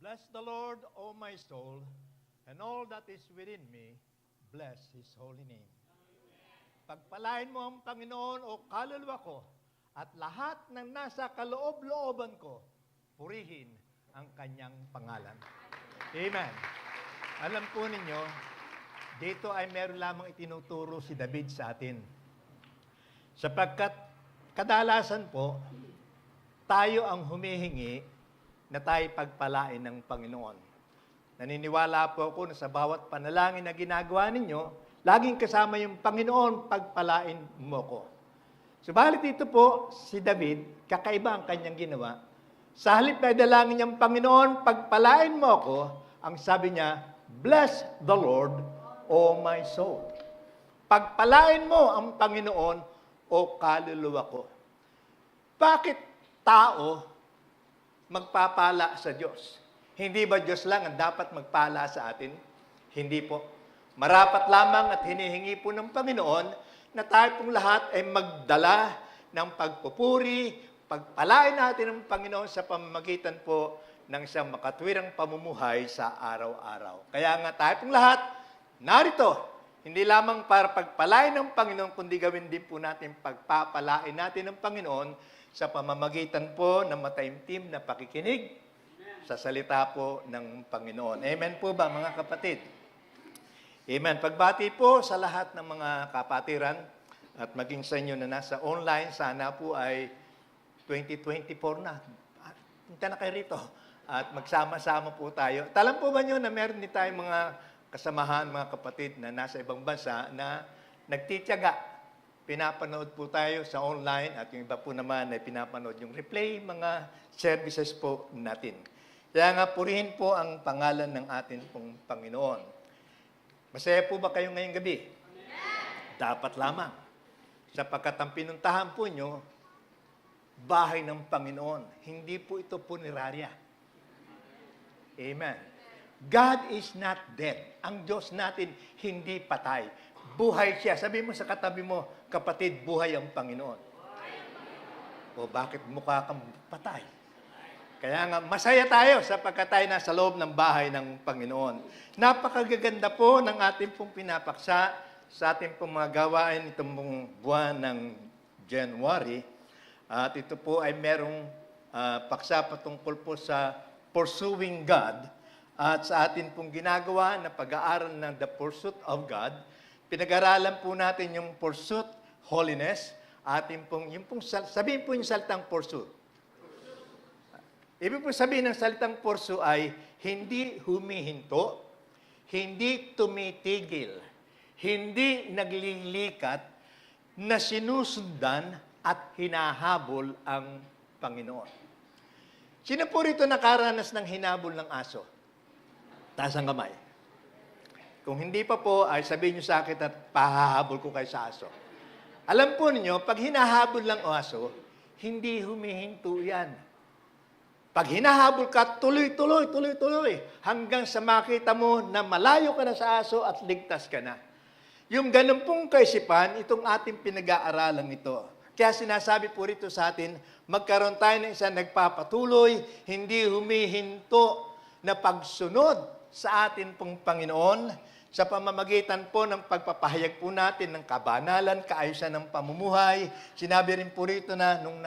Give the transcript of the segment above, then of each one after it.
Bless the Lord, O my soul, and all that is within me, bless His holy name. Pagpalain mo ang Panginoon o kaluluwa ko, at lahat ng nasa kaloob-looban ko, purihin ang Kanyang pangalan. Amen. Alam po ninyo, dito ay meron lamang itinuturo si David sa atin. Sapagkat kadalasan po, tayo ang humihingi na tayo pagpalain ng Panginoon. Naniniwala po ako na sa bawat panalangin na ginagawa ninyo, laging kasama yung Panginoon, pagpalain mo ko. Subalit dito po, si David, kakaiba ang kanyang ginawa. Sa halip na idalangin niyang Panginoon, pagpalain mo ko, ang sabi niya, bless the Lord, O my soul. Pagpalain mo ang Panginoon, O kaluluwa ko. Bakit tao magpapala sa Diyos? Hindi ba Diyos lang ang dapat magpala sa atin? Hindi po. Marapat lamang at hinihingi po ng Panginoon na tayo pong lahat ay magdala ng pagpupuri, pagpalain natin ng Panginoon sa pamamagitan po ng isang makatwirang pamumuhay sa araw-araw. Kaya nga tayo pong lahat, narito, hindi lamang para pagpalain ng Panginoon, kundi gawin din po natin pagpapalain natin ng Panginoon sa pamamagitan po ng mataimtim na pakikinig sa salita po ng Panginoon. Amen po ba, mga kapatid? Amen. Pagbati po sa lahat ng mga kapatiran at maging sa inyo na nasa online, sana po ay 2024 na. Punta na kayo rito at magsama-sama po tayo. At alam po ba nyo na meron din tayong mga kasamahan, mga kapatid na nasa ibang bansa na nagtitiyaga. Pinapanood po tayo sa online at yung iba po naman ay pinapanood yung replay, mga services po natin. Kaya nga purihin po ang pangalan ng atin pong Panginoon. Masaya po ba kayo ngayong gabi? Amen. Dapat lamang. Sapagkat ang pinuntahan po nyo, bahay ng Panginoon. Hindi po ito punerarya. Amen. God is not dead. Ang Diyos natin hindi patay. Buhay siya. Sabi mo sa katabi mo, kapatid, buhay ang Panginoon. O bakit mukha kang patay? Kaya nga, masaya tayo sapagkat tayo nasa loob ng bahay ng Panginoon. Napakagaganda po ng ating pong pinapaksa sa ating pong mga gawain itong buwan ng January. At ito po ay merong paksa patungkol po sa pursuing God. At sa atin pong ginagawa na pag-aaral ng the pursuit of God, pinag-aralan po natin yung pursuit, holiness, atin pong, sabihin po yung salitang pursuit. Ibig po sabihin ng salitang pursue ay hindi humihinto, hindi tumitigil, hindi naglilikat, na sinusundan at hinahabol ang Panginoon. Sino po rito nakaranas ng hinabol ng aso? Taas ang kamay. Kung hindi pa po, ay sabihin niyo sa akin at pahahabol ko kayo sa aso. Alam po ninyo, pag hinahabol ng aso, hindi humihinto yan. Pag hinahabol ka, tuloy, hanggang sa makita mo na malayo ka na sa aso at ligtas ka na. Yung ganun pong kaisipan, itong ating pinag-aaralan ito. Kaya sinasabi po rito sa atin, magkaroon tayo ng isang nagpapatuloy, hindi humihinto na pagsunod sa atin pong Panginoon, sa pamamagitan po ng pagpapahayag po natin ng kabanalan, kaayusan ng pamumuhay. Sinabi rin po rito na nung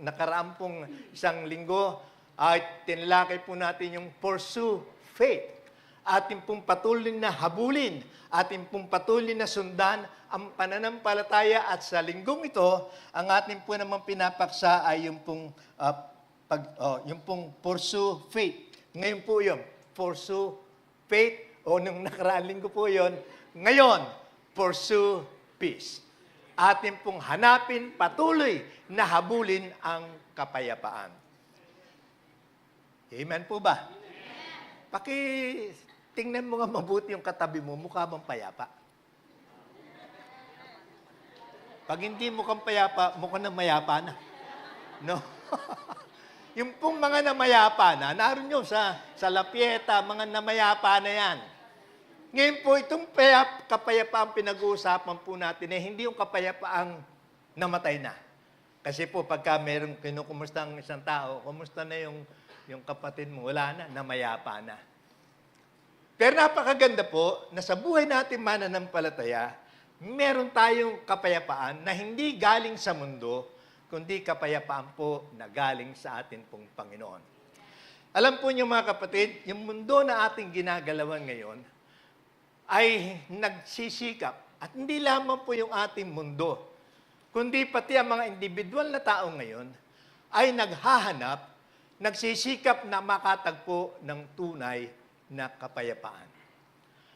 nakaraang pong isang linggo, ay tinilakay po natin yung pursue faith. Ating pong patuloy na habulin, ating pong patuloy na sundan ang pananampalataya at sa linggong ito, ang ating po namang pinapaksa ay yung pong pursue faith. Ngayon po yun, pursue faith, o nung nakaraang linggo po yun, ngayon, pursue peace. Ating pong hanapin, patuloy na habulin ang kapayapaan. Amen po ba? Amen. Tingnan mo nga mabuti yung katabi mo, mukha bang payapa? Pag hindi mukhang payapa, mukhang na mayapa na. No? Yung pong mga namayapa na, naroon nyo sa Lapieta, mga namayapa na yan. Ngayon po, itong kapayapaang pinag-uusapan po natin, hindi yung kapayapaang namatay na. Kasi po, pagka merong kinukumusta ang isang tao, kumusta na yung yung kapatid mo, wala na, namayapa na. Pero napakaganda po na sa buhay natin mananampalataya, meron tayong kapayapaan na hindi galing sa mundo, kundi kapayapaan po na galing sa atin pong Panginoon. Alam po niyo mga kapatid, yung mundo na ating ginagalawan ngayon ay nagsisikap. At hindi lamang po yung ating mundo, kundi pati ang mga individual na tao ngayon ay naghahanap, nagsisikap na makatagpo ng tunay na kapayapaan.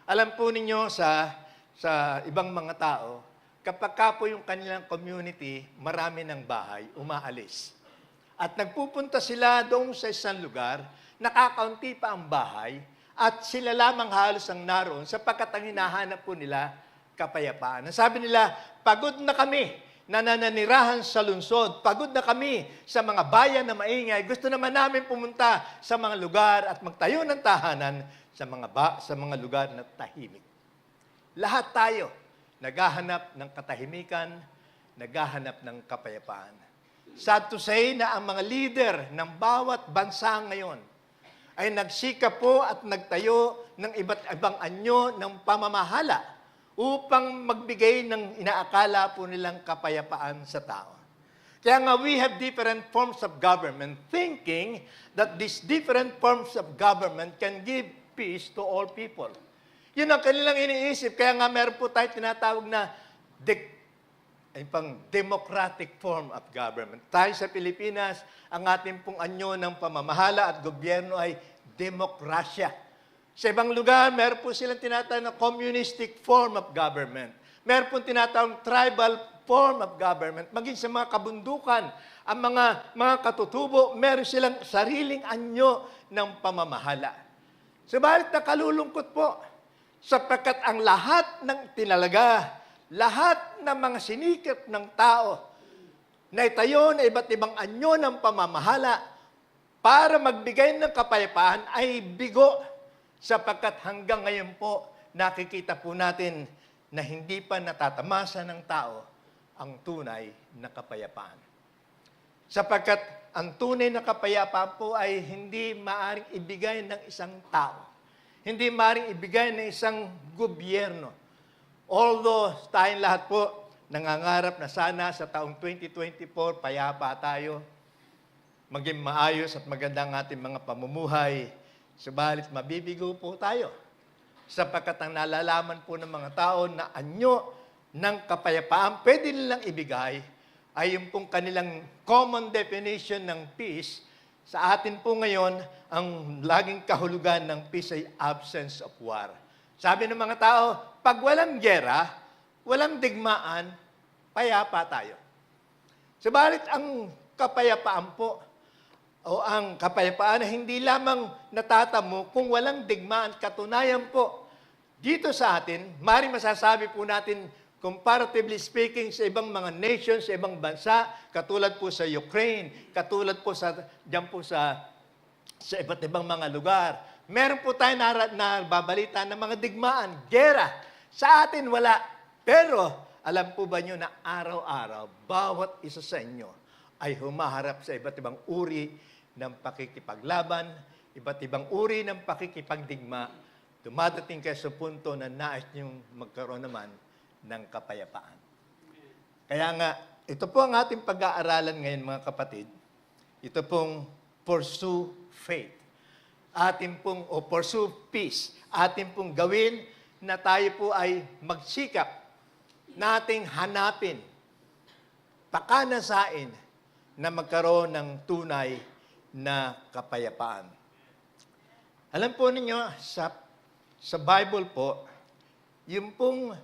Alam po ninyo sa ibang mga tao, kapag ka po yung kanilang community, marami ng bahay, umaalis. At nagpupunta sila doon sa isang lugar, nakakaunti pa ang bahay, at sila lamang halos ang naroon sapagkat ang hinahanap po nila kapayapaan. Sabi nila, pagod na kami na nananirahan sa lungsod, pagod na kami sa mga bayan na maingay, gusto naman namin pumunta sa mga lugar at magtayo ng tahanan sa mga lugar na tahimik. Lahat tayo naghahanap ng katahimikan, naghahanap ng kapayapaan. Sad to say na ang mga leader ng bawat bansa ngayon ay nagsikap po at nagtayo ng iba't ibang anyo ng pamamahala upang magbigay ng inaakala po nilang kapayapaan sa tao. Kaya nga we have different forms of government thinking that these different forms of government can give peace to all people. Yun ang kanilang iniisip. Kaya nga meron po tayo tinatawag na democratic form of government. Tayo sa Pilipinas, ang ating pong anyo ng pamamahala at gobyerno ay demokrasya. Sa ibang lugar, meron po silang tinatawag na communistic form of government. Meron po tinatawag tribal form of government. Maging sa mga kabundukan, ang mga katutubo, meron silang sariling anyo ng pamamahala. Subalit nakalulungkot po, sapagkat ang lahat ng tinalaga, lahat ng mga sinikap ng tao na itayo na iba't ibang anyo ng pamamahala para magbigay ng kapayapaan ay bigo, sapagkat hanggang ngayon po nakikita po natin na hindi pa natatamasa ng tao ang tunay na kapayapaan. Sapagkat ang tunay na kapayapaan po ay hindi maaaring ibigay ng isang tao. Hindi maaaring ibigay ng isang gobyerno. Although tayong lahat po nangangarap na sana sa taong 2024, payapa tayo, maging maayos at maganda ang ating mga pamumuhay, subalit mabibigo po tayo. Sapagkat ang nalalaman po ng mga tao na anyo ng kapayapaan pwede nilang ibigay ay yung pong kanilang common definition ng peace. Sa atin po ngayon, ang laging kahulugan ng peace ay absence of war. Sabi ng mga tao, pag walang gyera, walang digmaan, payapa tayo. Subalit ang kapayapaan po, o ang kapayapaan na hindi lamang natatamo kung walang digmaan. Katunayan po, dito sa atin, maaaring masasabi po natin, comparatively speaking, sa ibang mga nations, sa ibang bansa, katulad po sa Ukraine, katulad po diyan po sa iba't ibang mga lugar, meron po tayo nababalita ng mga digmaan, gera. Sa atin, wala. Pero, alam po ba nyo na araw-araw, bawat isa sa inyo ay humaharap sa iba't ibang uri ng pakikipaglaban, iba't ibang uri ng pakikipagdigma, dumadating kayo sa punto na nais niyong magkaroon naman ng kapayapaan. Kaya nga, ito po ang ating pag-aaralan ngayon mga kapatid. Ito pong pursue faith. Pursue peace. Atin pong gawin na tayo po ay magsikap nating hanapin, pakanasain na magkaroon ng tunay na kapayapaan. Alam po ninyo, sa Bible po, yung pong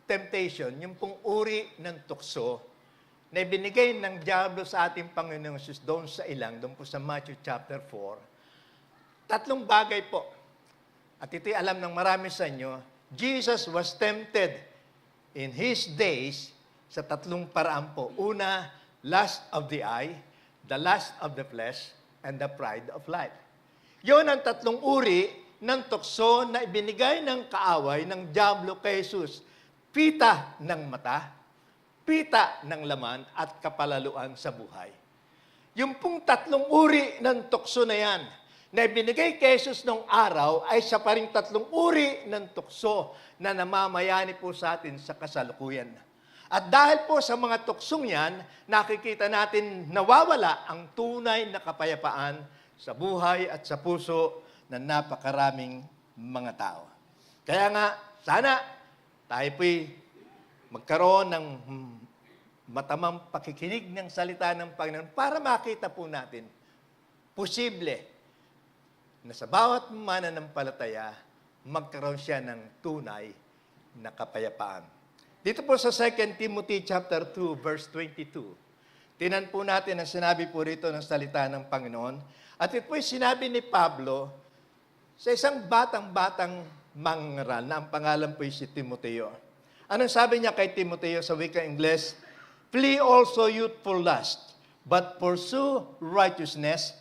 temptation, yung pong uri ng tukso na ibinigay ng Diablo sa ating Panginoong Jesus doon sa ilang, doon po sa Matthew chapter 4, tatlong bagay po. At ito'y alam ng marami sa inyo, Jesus was tempted in His days sa tatlong paraan po. Una, lust of the eye, the lust of the flesh, and the pride of life. Yun ang tatlong uri ng tukso na ibinigay ng kaaway ng Diablo kay Jesus. Pita ng mata, pita ng laman, at kapalaluan sa buhay. Yung pong tatlong uri ng tukso na yan, na ibinigay kay Jesus nung araw, ay sa pa ring tatlong uri ng tukso na namamayani po sa atin sa kasalukuyan. At dahil po sa mga tuksong yan, nakikita natin nawawala ang tunay na kapayapaan sa buhay at sa puso ng napakaraming mga tao. Kaya nga, sana tayo po'y magkaroon ng matamang pakikinig ng salita ng Panginoon para makita po natin, posible na sa bawat mananampalataya, magkaroon siya ng tunay na kapayapaan. Dito po sa 2 Timothy chapter 2, verse 22, tinan po natin ang sinabi po rito ng salita ng Panginoon. At ito po'y sinabi ni Pablo sa isang batang-batang mangaral na ang pangalan po'y si Timoteo. Anong sabi niya kay Timoteo sa wikang Ingles? Flee also youthful lust, but pursue righteousness,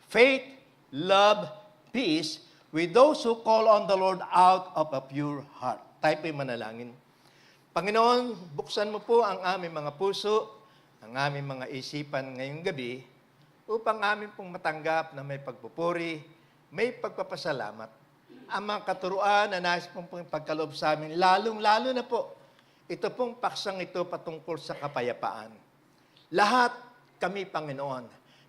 faith, love, peace, with those who call on the Lord out of a pure heart. Tayo po'y manalangin. Panginoon, buksan mo po ang aming mga puso, ang aming mga isipan ngayong gabi, upang amin pong matanggap na may pagpupuri, may pagpapasalamat. Ang mga katuruan na nais pong pagkaloob sa amin, lalong-lalo na po, ito pong paksang ito patungkol sa kapayapaan. Lahat kami, Panginoon,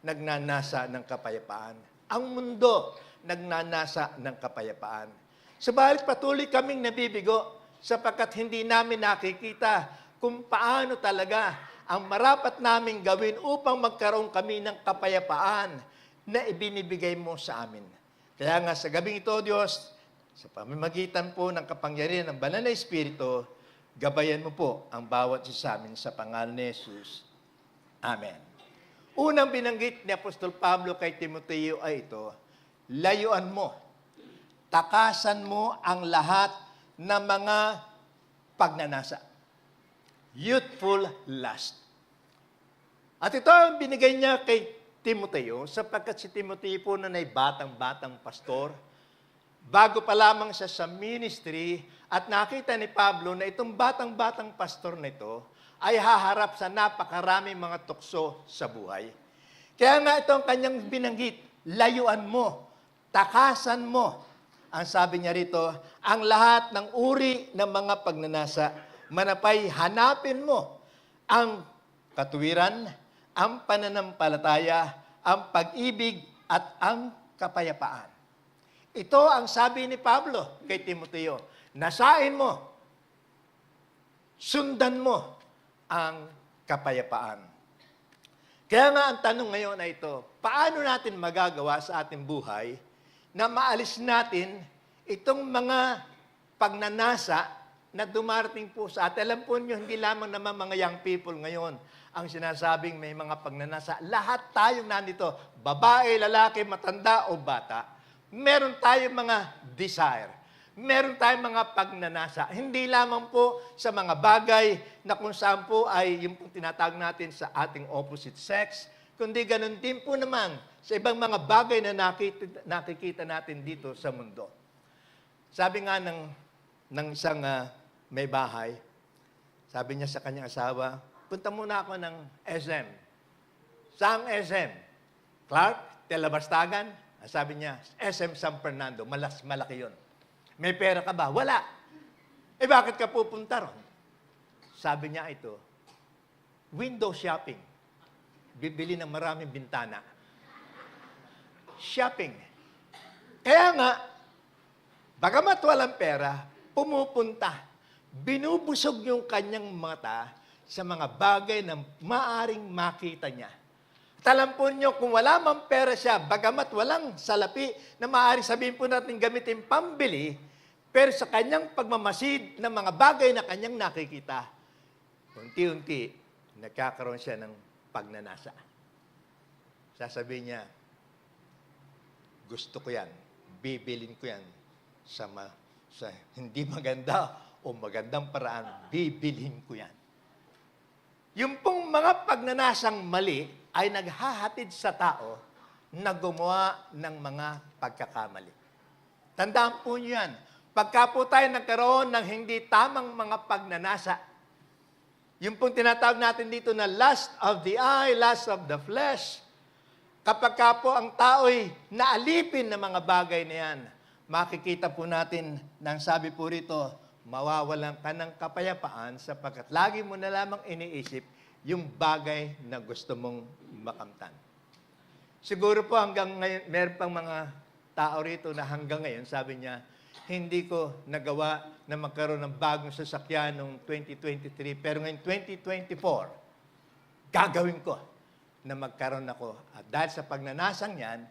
nagnanasa ng kapayapaan. Ang mundo, nagnanasa ng kapayapaan. Subalit patuloy kaming nabibigo sapagkat hindi namin nakikita kung paano talaga ang marapat naming gawin upang magkaroon kami ng kapayapaan na ibinibigay mo sa amin. Kaya nga sa gabing ito, Diyos, sa pamamagitan po ng kapangyarihan ng Banal na Espiritu, gabayan mo po ang bawat isa sa amin sa pangalan ni Jesus. Amen. Unang binanggit ni Apostol Pablo kay Timoteo ay ito, layuan mo, takasan mo ang lahat ng mga pagnanasa. Youthful lust. At ito ang binigay niya kay Timoteo sapagkat si Timoteo po na ay batang-batang pastor. Bago pa lamang siya sa ministry at nakita ni Pablo na itong batang-batang pastor na ito ay haharap sa napakaraming mga tukso sa buhay. Kaya nga ito ang kanyang binanggit, layuan mo, takasan mo. Ang sabi niya rito, ang lahat ng uri ng mga pagnanasa, manapay hanapin mo ang katuwiran, ang pananampalataya, ang pag-ibig at ang kapayapaan. Ito ang sabi ni Pablo kay Timoteo, nasain mo, sundan mo ang kapayapaan. Kaya nga ang tanong ngayon ay ito, paano natin magagawa sa ating buhay na maalis natin itong mga pagnanasa na dumarating po sa atin. Alam po niyo, hindi lamang naman mga young people ngayon ang sinasabing may mga pagnanasa. Lahat tayong nandito, babae, lalaki, matanda o bata, meron tayong mga desire. Meron tayong mga pagnanasa. Hindi lamang po sa mga bagay na kung saan po ay yung tinatawag natin sa ating opposite sex, kundi ganun din po naman sa ibang mga bagay na nakikita natin dito sa mundo. Sabi nga ng isang may bahay, sabi niya sa kanyang asawa, punta muna ako ng SM. Saang SM? Clark? Telabastagan? Sabi niya, SM San Fernando, malaki yun. May pera ka ba? Wala. Eh bakit ka pupunta ron? Sabi niya ito, window shopping. Bibili ng maraming bintana. Shopping. Kaya nga, bagamat walang pera, pumupunta. Binubusog yung kanyang mata sa mga bagay na maaring makita niya. At alam po niyo, kung wala mang pera siya, bagamat walang salapi na maaari sabihin po natin gamitin pambili, pero sa kanyang pagmamasid ng mga bagay na kanyang nakikita, unti-unti, nagkakaroon siya ng pagnanasa. Sasabihin niya, gusto ko yan, bibilin ko yan sa hindi maganda o magandang paraan, bibilhin ko yan. Yung pong mga pagnanasang mali ay naghahatid sa tao na gumawa ng mga pagkakamali. Tandaan po niyo yan. Pagka po tayo nagkaroon ng hindi tamang mga pagnanasa, yung pong tinatawag natin dito na lust of the eye, lust of the flesh, Kapag ka po ang tao'y naalipin ng mga bagay na yan, makikita po natin nang sabi po rito, mawawalan ka ng kapayapaan sapagkat lagi mo na lamang iniisip yung bagay na gusto mong makamtan. Siguro po hanggang ngayon, meron pang mga tao rito na hanggang ngayon, sabi niya, hindi ko nagawa na magkaroon ng bagong sasakyan noong 2023, pero ngayon 2024, gagawin ko na magkaroon ako. At dahil sa pagnanasang yan,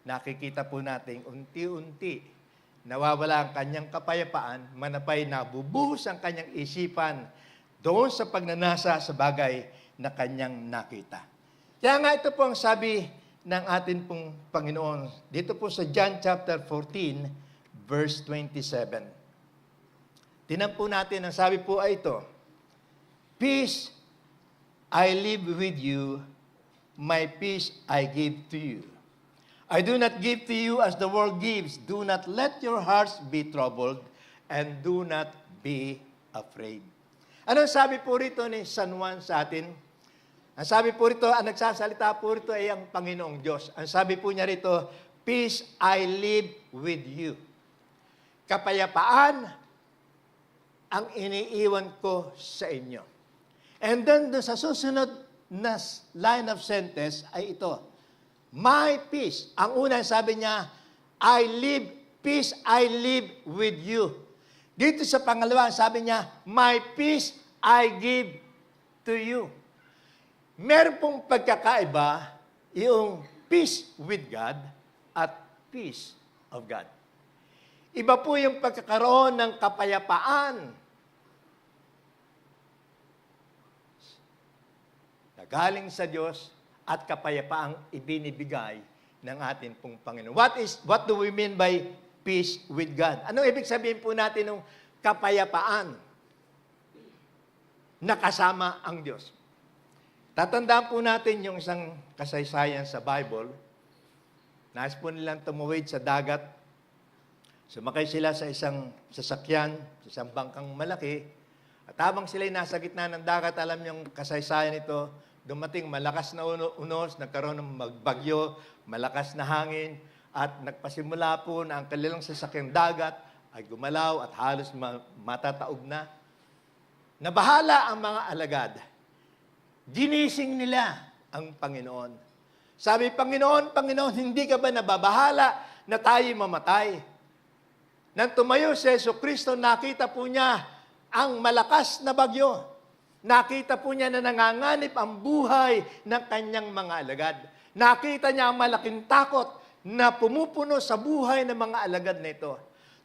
nakikita po natin unti-unti nawawala ang kanyang kapayapaan, manapay nabubuhos ang kanyang isipan doon sa pagnanasa sa bagay na kanyang nakita. Kaya nga ito po ang sabi ng atin pong Panginoon. Dito po sa John chapter 14, verse 27. Tinan po natin, ang sabi po ay ito, "Peace I leave with you, my peace I give to you. I do not give to you as the world gives. Do not let your hearts be troubled, and do not be afraid." Ano sabi po rito ni San Juan sa atin? Ang sabi po rito, ang nagsasalita po rito ay ang Panginoong Diyos. Ang sabi po niya rito, "Peace I leave with you." Kapayapaan ang iniiwan ko sa inyo. And then sa susunod na line of sentence ay ito, "My peace." Ang una sabi niya, peace I live with you. Dito sa pangalawa, sabi niya, "My peace I give to you." Meron pong pagkakaiba yung peace with God at peace of God. Iba po yung pagkakaroon ng kapayapaan na galing sa Diyos at kapayapaang ibinibigay ng ating pong Panginoon. What do we mean by peace with God? Anong ibig sabihin po natin ng kapayapaan na kasama ang Diyos? Tatandaan po natin yung isang kasaysayan sa Bible. Nais po nilang tumuwid sa dagat. Sumakay sila sa isang sasakyan, sa isang bangkang malaki. At habang sila'y nasa gitna ng dagat, alam yung kasaysayan ito, dumating malakas na unos, nagkaroon ng magbagyo, malakas na hangin, at nagpasimula po na ang kanilang sasakyang dagat ay gumalaw at halos matataob na. Nabahala ang mga alagad. Ginising nila ang Panginoon. Sabi, Panginoon, hindi ka ba nababahala na tayo mamatay? Nang tumayo si Jesucristo, nakita po niya ang malakas na bagyo. Nakita po niya na nanganganib ang buhay ng kanyang mga alagad. Nakita niya ang malaking takot na pumupuno sa buhay ng mga alagad na ito.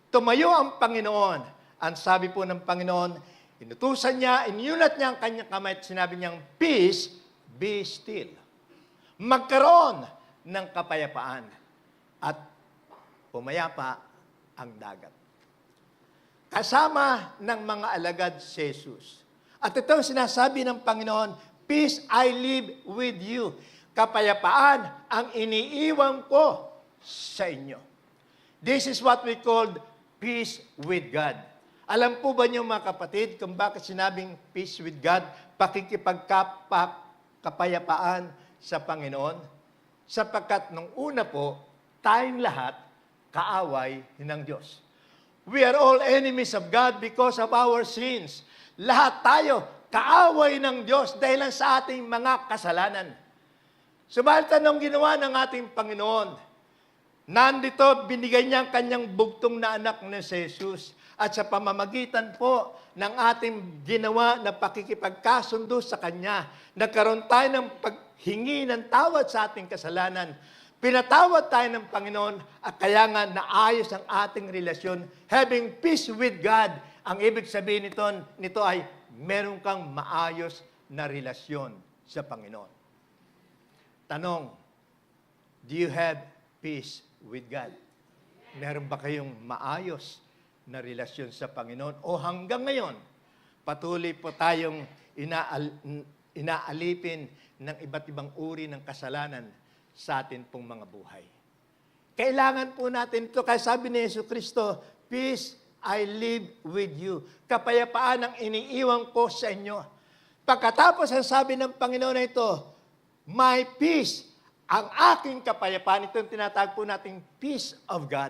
Tumayo ang Panginoon. Ang sabi po ng Panginoon, inutusan niya, iniulat niya ang kanyang kamay at sinabi niyang, "Peace, be still." Magkaroon ng kapayapaan at pumayapa ang dagat. Kasama ng mga alagad si Jesus. At ito ang sinasabi ng Panginoon, "Peace I live with you." Kapayapaan ang iniiwan ko sa inyo. This is what we call peace with God. Alam po ba niyo mga kapatid kung bakit sinabing peace with God, pakikipagkapayapaan sa Panginoon? Sapagkat nung una po, tayong lahat kaaway ng Diyos. We are all enemies of God because of our sins. Lahat tayo kaaway ng Diyos dahil sa ating mga kasalanan. Subalit anong ginawa ng ating Panginoon? Nandito, binigay niya ang kanyang bugtong na anak na si Jesus. At sa pamamagitan po ng ating ginawa na pakikipagkasundo sa Kanya, nagkaroon tayo ng paghingi ng tawad sa ating kasalanan. Pinatawad tayo ng Panginoon at kaya nga naayos ang ating relasyon. Having peace with God, ang ibig sabihin nito ay meron kang maayos na relasyon sa Panginoon. Tanong, do you have peace with God? Meron ba kayong maayos na relasyon sa Panginoon? O hanggang ngayon, patuloy po tayong inaalipin ng iba't ibang uri ng kasalanan sa atin pong mga buhay. Kailangan po natin ito. Kaya sabi ni Jesucristo, "Peace I live with you." Kapayapaan ang iniiwan ko sa inyo. Pagkatapos ang sabi ng Panginoon na ito, "My peace ang aking kapayapaan, ito yung tinatawag po nating peace of God.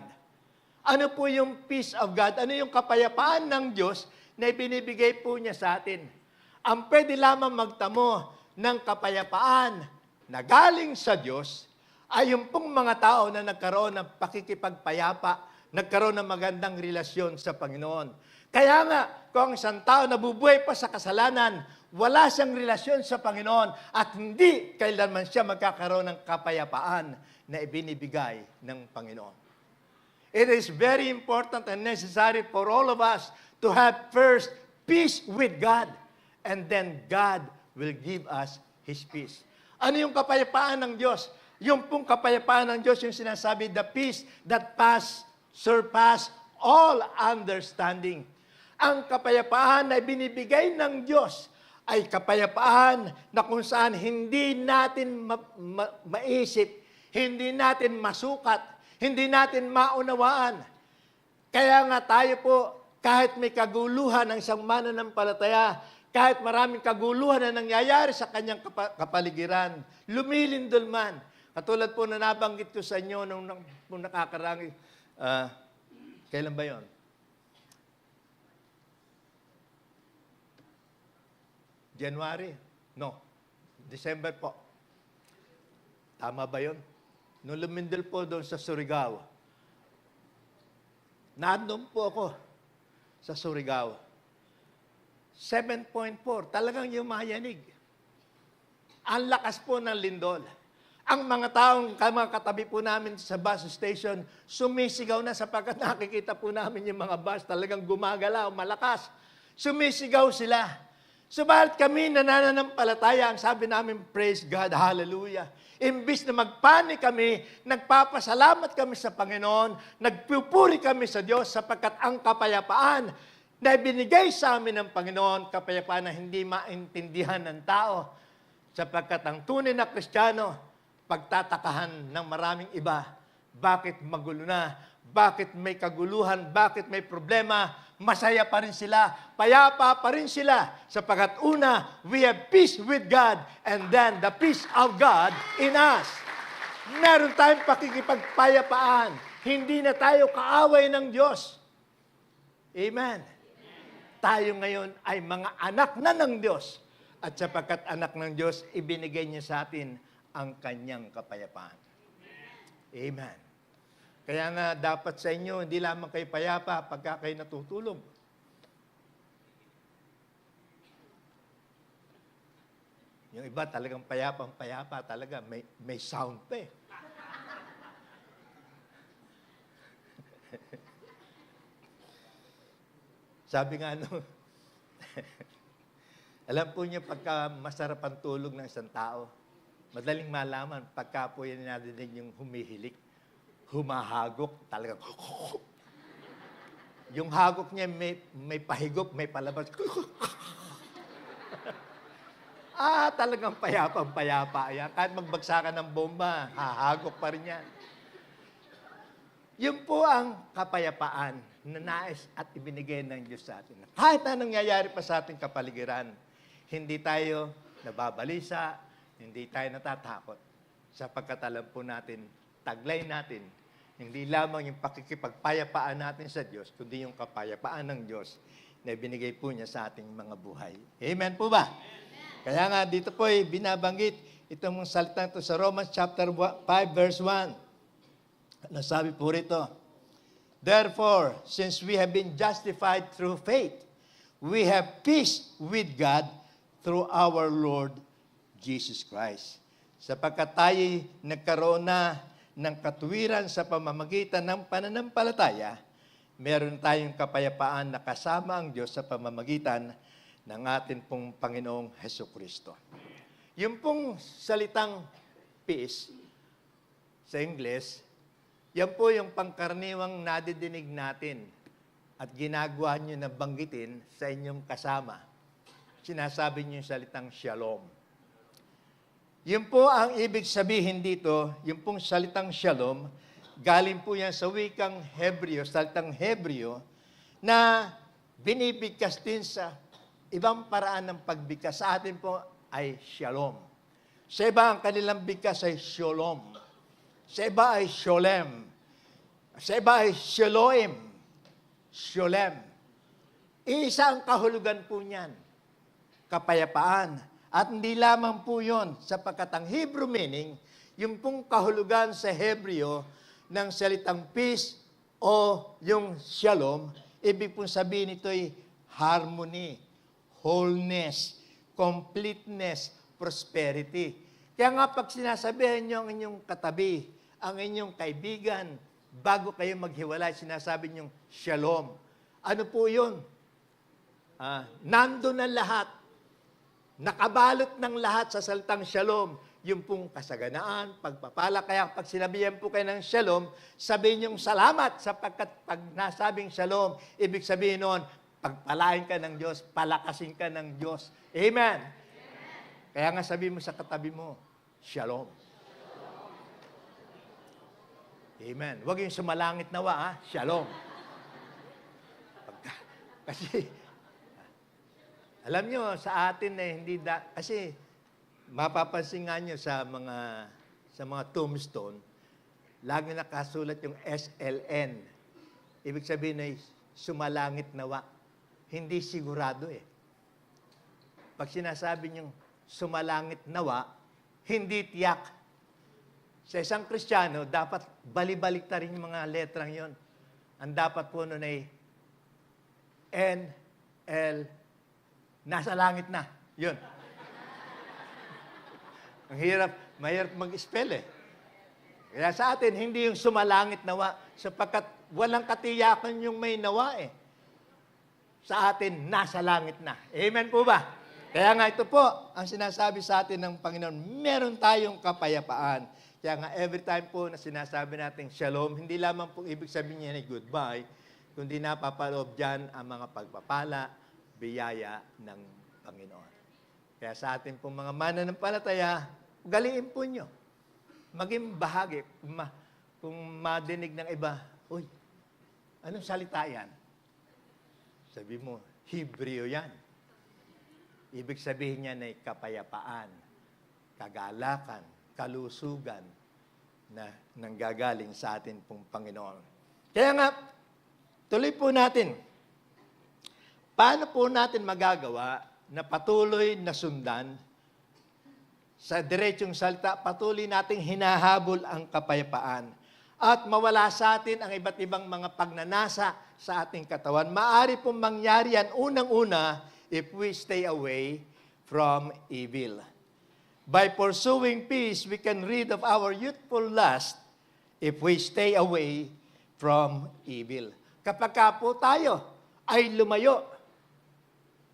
Ano po yung peace of God? Ano yung kapayapaan ng Diyos na ibinibigay po niya sa atin? Ang pwede lamang magtamo ng kapayapaan na galing sa Diyos ay yung pong mga tao na nagkaroon ng pakikipagpayapa, nagkaroon ng magandang relasyon sa Panginoon. Kaya nga, kung isang tao nabubuhay pa sa kasalanan, wala siyang relasyon sa Panginoon at hindi kailanman siya magkakaroon ng kapayapaan na ibinibigay ng Panginoon. It is very important and necessary for all of us to have first peace with God, and then God will give us His peace. Ano yung kapayapaan ng Diyos? Yung pong kapayapaan ng Diyos, yung sinasabi, the peace that surpass all understanding. Ang kapayapaan na binibigay ng Diyos ay kapayapaan na kung saan hindi natin maisip, hindi natin masukat, hindi natin maunawaan. Kaya nga tayo po, kahit may kaguluhan ng isang mananampalataya, kahit maraming kaguluhan na nangyayari sa kanyang kapaligiran, lumilindol man. Katulad po na nabanggit ko sa inyo nung nakakarang, kailan ba yon? January? No. December po. Tama ba yun? Nung lumindol po doon sa Surigao, nandun po ako sa Surigao. 7.4, talagang yumayanig. Ang lakas po ng lindol. Ang mga mga katabi po namin sa bus station, sumisigaw na sapagkat nakikita po namin yung mga bus talagang gumagalaw, malakas. Sumisigaw sila. Subalit kami nananampalataya, ang sabi namin, praise God, hallelujah. Imbis na magpanik kami, nagpapasalamat kami sa Panginoon, nagpupuri kami sa Diyos sapagkat ang kapayapaan na ibinigay sa amin ng Panginoon, kapayapaan na hindi maintindihan ng tao, sapagkat ang tunay na Kristiyano, pagtatakahan ng maraming iba, bakit magulo na, bakit may kaguluhan, bakit may problema, masaya pa rin sila, payapa pa rin sila, sapagkat una, we have peace with God, and then the peace of God in us. Meron tayong pakikipagpayapaan, hindi na tayo kaaway ng Diyos. Amen. Tayo ngayon ay mga anak na ng Diyos, at sapagkat anak ng Diyos, ibinigay niya sa atin ang kanyang kapayapaan. Amen. Kaya nga dapat sa inyo, hindi lamang kayo payapa pagka kayo natutulog. Yung iba talagang payapa talaga, may sound pa eh. Sabi nga alam po niyo pagka masarap ang tulog ng isang tao, madaling malaman pagka po yan nadinig yung humihilik. Humahagok, talagang yung hagok niya may pahigop, may palabas. Talagang payapa yan. Kahit magbagsakan ng bomba, hahagok pa rin yan. Yun po ang kapayapaan na nais at ibinigay ng Diyos sa atin. Kahit na nangyayari pa sa ating kapaligiran, hindi tayo nababalisa, hindi tayo natatakot. Sapagkat alam po natin, taglay natin, hindi lamang yung pakikipagpayapaan natin sa Diyos, kundi yung kapayapaan ng Diyos na binigay po niya sa ating mga buhay. Amen po ba? Amen. Kaya nga dito po ay binabanggit itong salitang ito sa Romans chapter 5 verse 1. Nasabi po rito, therefore, since we have been justified through faith, we have peace with God through our Lord Jesus Christ. Sapagkat tayo nagkaroon na ng katuwiran sa pamamagitan ng pananampalataya, meron tayong kapayapaan na kasama ang Diyos sa pamamagitan ng atin pong Panginoong Hesukristo. Yung pong salitang peace sa Ingles, yan po yung pangkaraniwang nadidinig natin at ginagawa nyo na banggitin sa inyong kasama. Sinasabi nyo yung salitang shalom. Yun po ang ibig sabihin dito, yung pong salitang shalom, galing po yan sa wikang Hebreo, salitang Hebreo, na binibigkas din sa ibang paraan ng pagbigkas. Sa atin po ay shalom. Sa iba, ang kanilang bigkas ay shalom. Sa iba ay sholem. Sa iba ay shaloim. Sholem. Isa ang kahulugan po niyan. Kapayapaan. At hindi lamang po yun, sapagkat ang Hebrew meaning, yung pong kahulugan sa Hebreo ng salitang peace o yung shalom, ibig pong sabihin ito ay harmony, wholeness, completeness, prosperity. Kaya nga pag sinasabihan nyo ang inyong katabi, ang inyong kaibigan, bago kayo maghiwalay, sinasabi nyo shalom. Ano po yun? Nandun ang lahat. Nakabalot ng lahat sa salitang shalom. Yung pong kasaganaan, pagpapala. Kaya pag sinabihan po kayo ng shalom, sabihin niyong salamat sapagkat pag nasabing shalom, ibig sabihin noon, pagpalain ka ng Diyos, palakasin ka ng Diyos. Amen. Kaya nga sabihin mo sa katabi mo, shalom. Amen. Huwag yung sumalangit nawa, ha? Shalom. Kasi, alam nyo, sa atin hindi kasi mapapansin nga nyo sa mga tombstone, lagi nakasulat yung SLN. Ibig sabihin ay sumalangit nawa. Hindi sigurado eh. Pag sinasabi nyo sumalangit nawa, hindi tiyak. Sa isang Kristiyano, dapat balibalik rin yung mga letrang yon. Ang dapat po nun ay N, L, nasa langit na. Yun. Ang mahirap mag-spell eh. Kaya sa atin, hindi yung sumalangit nawa, sapagkat walang katiyakan yung may nawa eh. Sa atin, nasa langit na. Amen po ba? Kaya nga ito po, ang sinasabi sa atin ng Panginoon, meron tayong kapayapaan. Kaya nga every time po na sinasabi natin shalom, hindi lamang po ibig sabihin niya ay goodbye, kundi napapaloob dyan ang mga pagpapala, biyaya ng Panginoon. Kaya sa atin pong mga mananampalataya, galiin po nyo. Maging bahagi. Kung madinig ng iba, uy, anong salita yan? Sabi mo, Hebreo yan. Ibig sabihin niya ay kapayapaan, kagalakan, kalusugan na nanggagaling sa atin pong Panginoon. Kaya nga, tuloy po natin. Paano po natin magagawa na patuloy na sundan sa diretsong salita, patuloy nating hinahabol ang kapayapaan at mawala sa atin ang iba't ibang mga pagnanasa sa ating katawan. Maaari pong mangyari yan unang-una if we stay away from evil. By pursuing peace, we can rid of our youthful lust if we stay away from evil. Kapag ka po tayo ay lumayo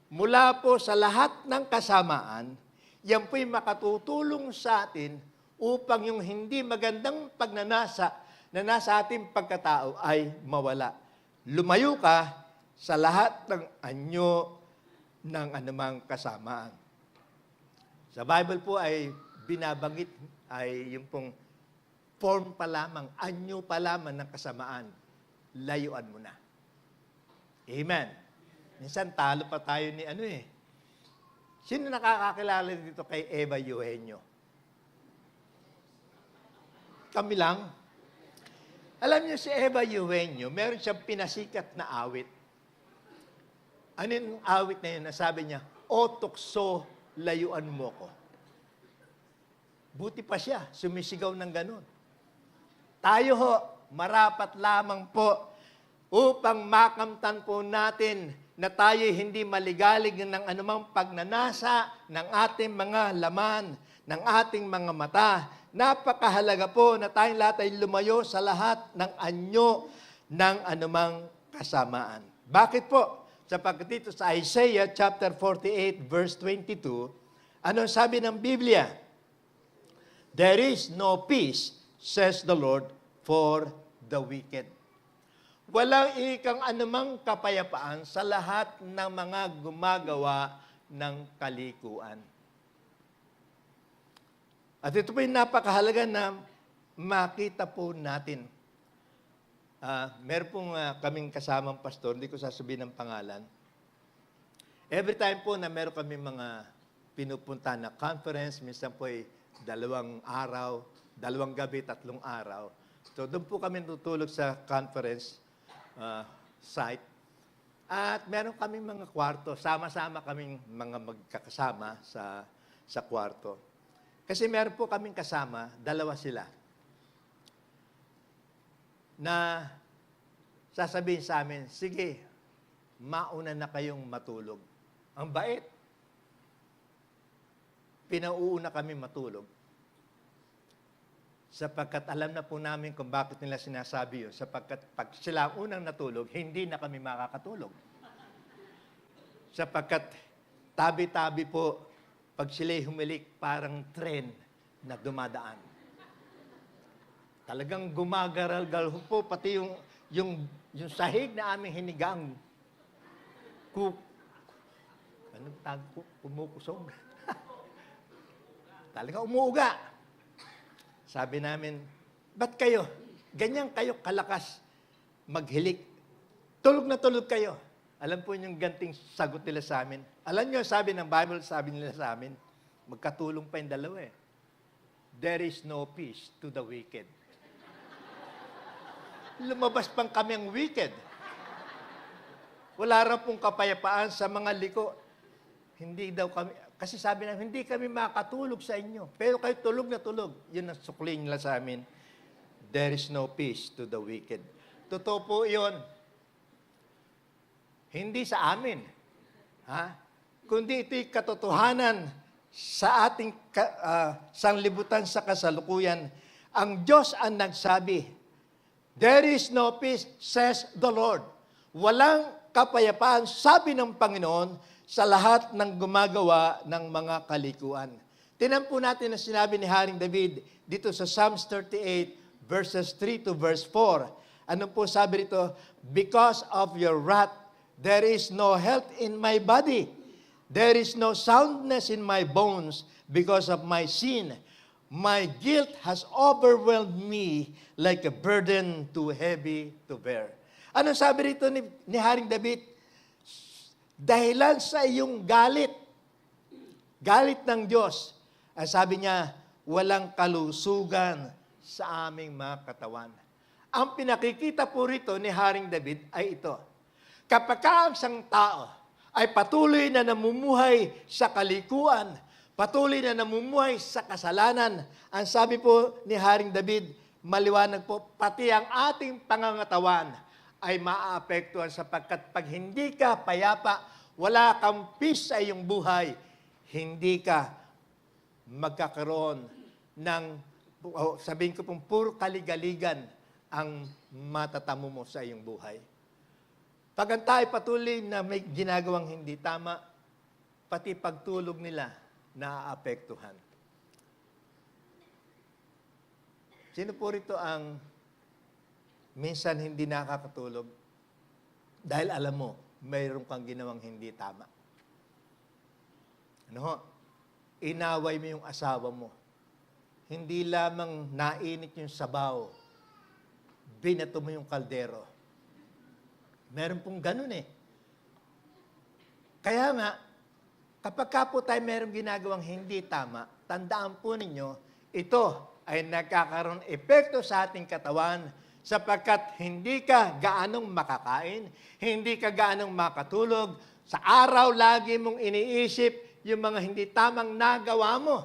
mula po sa lahat ng kasamaan, yan po'y makatutulong sa atin upang yung hindi magandang pagnanasa na nasa ating pagkatao ay mawala. Lumayo ka sa lahat ng anyo ng anumang kasamaan. Sa Bible po ay binabanggit ay yung pong form pa lamang, anyo pa lamang ng kasamaan, layuan mo na. Amen. Minsan talo pa tayo ni Sino nakakakilala dito kay Eva Eugenio? Kami lang. Alam niyo si Eva Eugenio, meron siyang pinasikat na awit. Ano yung awit na yun? Nasabi niya, "O tukso, layuan mo ko." Buti pa siya, sumisigaw ng ganun. Tayo ho, marapat lamang po upang makamtan po natin na tayo hindi maligalig ng anumang pagnanasa ng ating mga laman, ng ating mga mata. Napakahalaga po na tayong lahat ay lumayo sa lahat ng anyo ng anumang kasamaan. Bakit po? Sapagkat dito sa Isaiah chapter 48 verse 22, ano sabi ng Biblia? There is no peace, says the Lord, for the wicked. Walang ikang anumang kapayapaan sa lahat ng mga gumagawa ng kalikuan. At ito po yung napakahalaga na makita po natin. Meron pong kaming kasamang pastor, hindi ko sasabihin ng pangalan. Every time po na meron kami mga pinupunta na conference, minsan po ay 2 araw, 2 gabi, 3 araw. So doon po kami tutulog sa conference site. At meron kaming mga kwarto, sama-sama kaming mga magkakasama sa kwarto. Kasi meron po kaming kasama, 2 sila, na sasabihin sa amin, sige, mauna na kayong matulog. Ang bait. Pinauuna kami matulog. Sapagkat alam na po namin kung bakit nila sinasabi yun. Sapagkat pag sila ang unang natulog, hindi na kami makakatulog. Sapagkat tabi-tabi po, pag sila'y humilik, parang tren na dumadaan. Talagang gumagaral-gal po, pati yung sahig na aming hinigang, kumukusog. Talagang umuuga. Sabi namin, ba't kayo? Ganyan kayo kalakas maghilik. Tulog na tulog kayo. Alam po yung ganting sagot nila sa amin. Alam nyo, sabi ng Bible, sabi nila sa amin, magkatulong pa yung 2 eh. There is no peace to the wicked. Lumabas pang kami ang wicked. Wala raw pong kapayapaan sa mga liko. Hindi daw kami, kasi sabi na, hindi kami makatulog sa inyo. Pero kayo tulog na tulog. Yun ang sukling nila sa amin. There is no peace to the wicked. Totoo po yun. Hindi sa amin. Kundi ito'y katotohanan sa ating sanglibutan sa kasalukuyan. Ang Diyos ang nagsabi, there is no peace, says the Lord. Walang kapayapaan, sabi ng Panginoon, sa lahat ng gumagawa ng mga kalikuan. Tingnan po natin ang sinabi ni Haring David dito sa Psalms 38, verses 3 to verse 4. Ano po sabi rito? Because of your wrath, there is no health in my body. There is no soundness in my bones because of my sin. My guilt has overwhelmed me like a burden too heavy to bear. Ano sabi rito ni Haring David? Dahilan sa iyong galit ng Diyos, sabi niya, walang kalusugan sa aming mga katawan. Ang pinakikita po rito ni Haring David ay ito. Kapag ang isang tao ay patuloy na namumuhay sa kalikuan, patuloy na namumuhay sa kasalanan, ang sabi po ni Haring David, maliwanag po, pati ang ating pangangatawan ay maaapektuhan sapagkat pag hindi ka payapa, wala kang peace sa iyong buhay, hindi ka magkakaroon ng, sabihin ko pong puro kaligaligan ang matatamo mo sa iyong buhay. Pag ang tayo patuloy na may ginagawang hindi tama, pati pagtulog nila naaapektuhan. Sino po rito ang minsan hindi nakakatulog dahil alam mo, mayroon kang ginawang hindi tama? Ano ho? Inaway mo yung asawa mo. Hindi lamang nainit yung sabaw, binato mo yung kaldero. Meron pong ganun eh. Kaya nga, kapag ka po tayo merong ginagawang hindi tama, tandaan po ninyo, ito ay nagkakaroon epekto sa ating katawan sapagkat hindi ka gaanong makakain, hindi ka gaanong makatulog, sa araw lagi mong iniisip yung mga hindi tamang nagawa mo.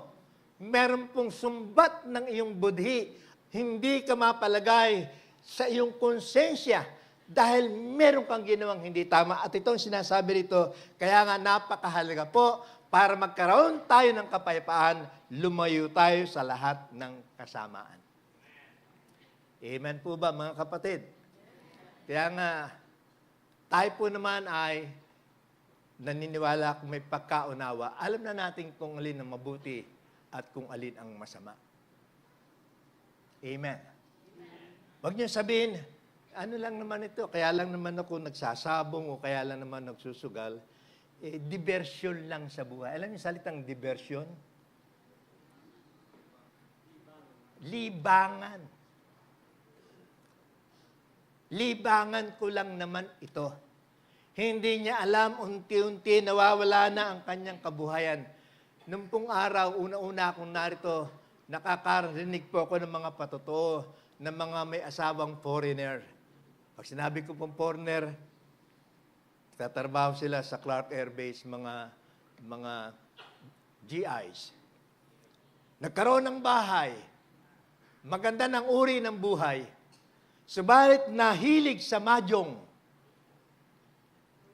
Meron pong sumbat ng iyong budhi, hindi ka mapalagay sa iyong konsensya dahil meron kang ginawang hindi tama. At itong sinasabi rito, kaya nga napakahalaga po para magkaroon tayo ng kapayapaan, lumayo tayo sa lahat ng kasamaan. Amen po ba mga kapatid? Kaya nga, tayo po naman ay naniniwala kung may pagkaunawa. Alam na natin kung alin ang mabuti at kung alin ang masama. Amen. Huwag niyo sabihin, ano lang naman ito, kaya lang naman ako nagsasabong o kaya lang naman nagsusugal. Diversyon lang sa buhay. Alam niyo salitang diversyon? Libangan. Libangan ko lang naman ito. Hindi niya alam, unti-unti nawawala na ang kanyang kabuhayan. Nung pong araw, una-una akong narito, nakakarinig po ako ng mga patotoo ng mga may asawang foreigner. Pag sinabi ko pong foreigner, tatrabaho sila sa Clark Air Base, mga GIs. Nagkaroon ng bahay, maganda ng uri ng buhay, subalit nahilig sa mahjong.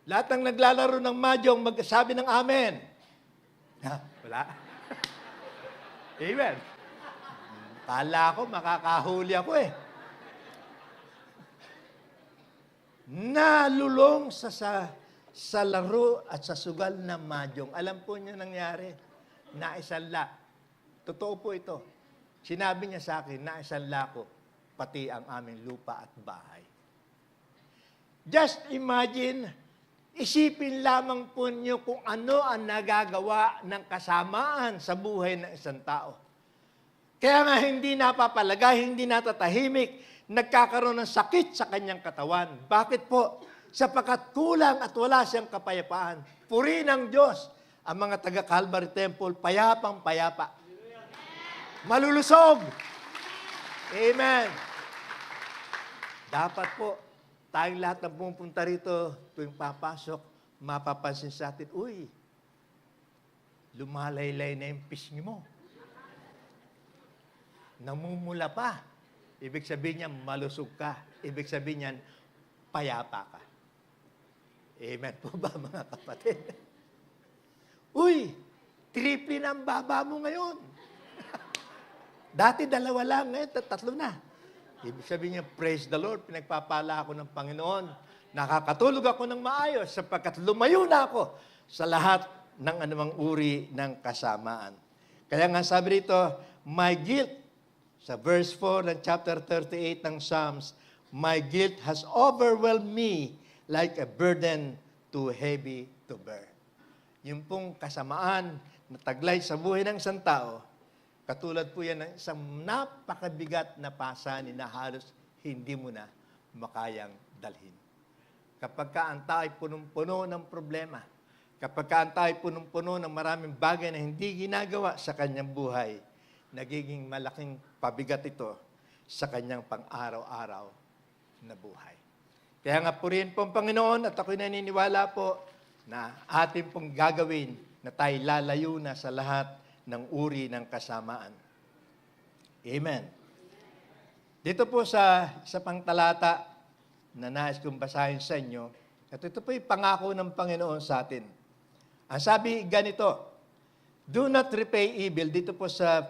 Lahat ng naglalaro ng mahjong, magsabi ng amen. Ha? Wala? Amen. Kala ko, makakahuli ako eh. Nalulong sa laro at sa sugal ng mahjong. Alam po niyo nangyari? Naisanla. Totoo po ito. Sinabi niya sa akin, naisanla ko pati ang aming lupa at bahay. Just imagine, isipin lamang po niyo kung ano ang nagagawa ng kasamaan sa buhay ng isang tao. Kaya nga hindi napapalagay, hindi natatahimik, nagkakaroon ng sakit sa kanyang katawan. Bakit po? Sapagkat kulang at wala siyang kapayapaan. Purihin ng Diyos ang mga taga-Calvary Temple, payapang-payapa. Malulusog! Amen! Dapat po, tayong lahat na pumunta rito, tuwing papasok, mapapansin sa atin, uy, lumalaylay na yung pisngi mo. Namumula pa. Ibig sabihin niya, malusog ka. Ibig sabihin niyan, payapa ka. Amen po ba, mga kapatid? Uy, triple na ang baba mo ngayon. Dati 2 lang, ngayon 3 na. Ibig sabihin niya, praise the Lord, pinagpapala ako ng Panginoon. Nakakatulog ako ng maayos sapagkat lumayo na ako sa lahat ng anumang uri ng kasamaan. Kaya nga sabi rito, my guilt, sa verse 4 ng chapter 38 ng Psalms, my guilt has overwhelmed me like a burden too heavy to bear. Yung pong kasamaan na taglay sa buhay ng isang tao, katulad po yan ng isang napakabigat na pasanin na halos hindi mo na makayang dalhin. Kapag ka ang tao ay punong-puno ng problema, kapag ka ang tao ay punong-puno ng maraming bagay na hindi ginagawa sa kanyang buhay, nagiging malaking pabigat ito sa kanyang pang-araw-araw na buhay. Kaya nga purihin po ang Panginoon at ako'y naniniwala po na ating pong gagawin na tayo lalayo na sa lahat ng uri ng kasamaan. Amen. Dito po sa pang talata na nais kong basahin sa inyo, at ito po yung pangako ng Panginoon sa atin. Ang sabi ganito, do not repay evil. Dito po sa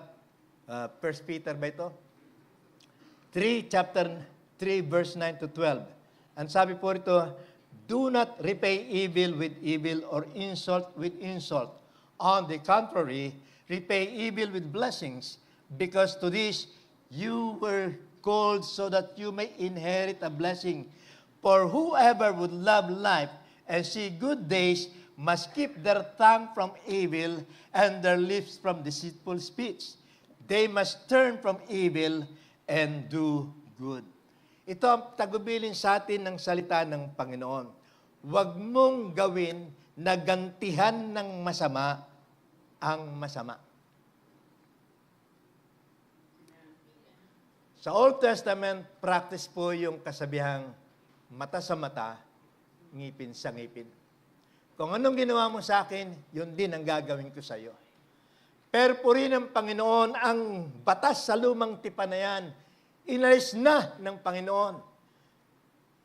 1 Peter ba ito? chapter 3, verse 9 to 12. Ang sabi po rito, do not repay evil with evil or insult with insult. On the contrary, repay evil with blessings, because to this you were called so that you may inherit a blessing. For whoever would love life and see good days must keep their tongue from evil and their lips from deceitful speech. They must turn from evil and do good. Ito ang tagubilin sa atin ng salita ng Panginoon. Huwag mong gawin na gantihan ng masama ang masama. Sa Old Testament, practice po yung kasabihang mata sa mata, ngipin sa ngipin. Kung anong ginawa mo sa akin, yun din ang gagawin ko sa iyo. Pero purihin ng Panginoon ang batas sa lumang tipan na yan. Inalis na ng Panginoon.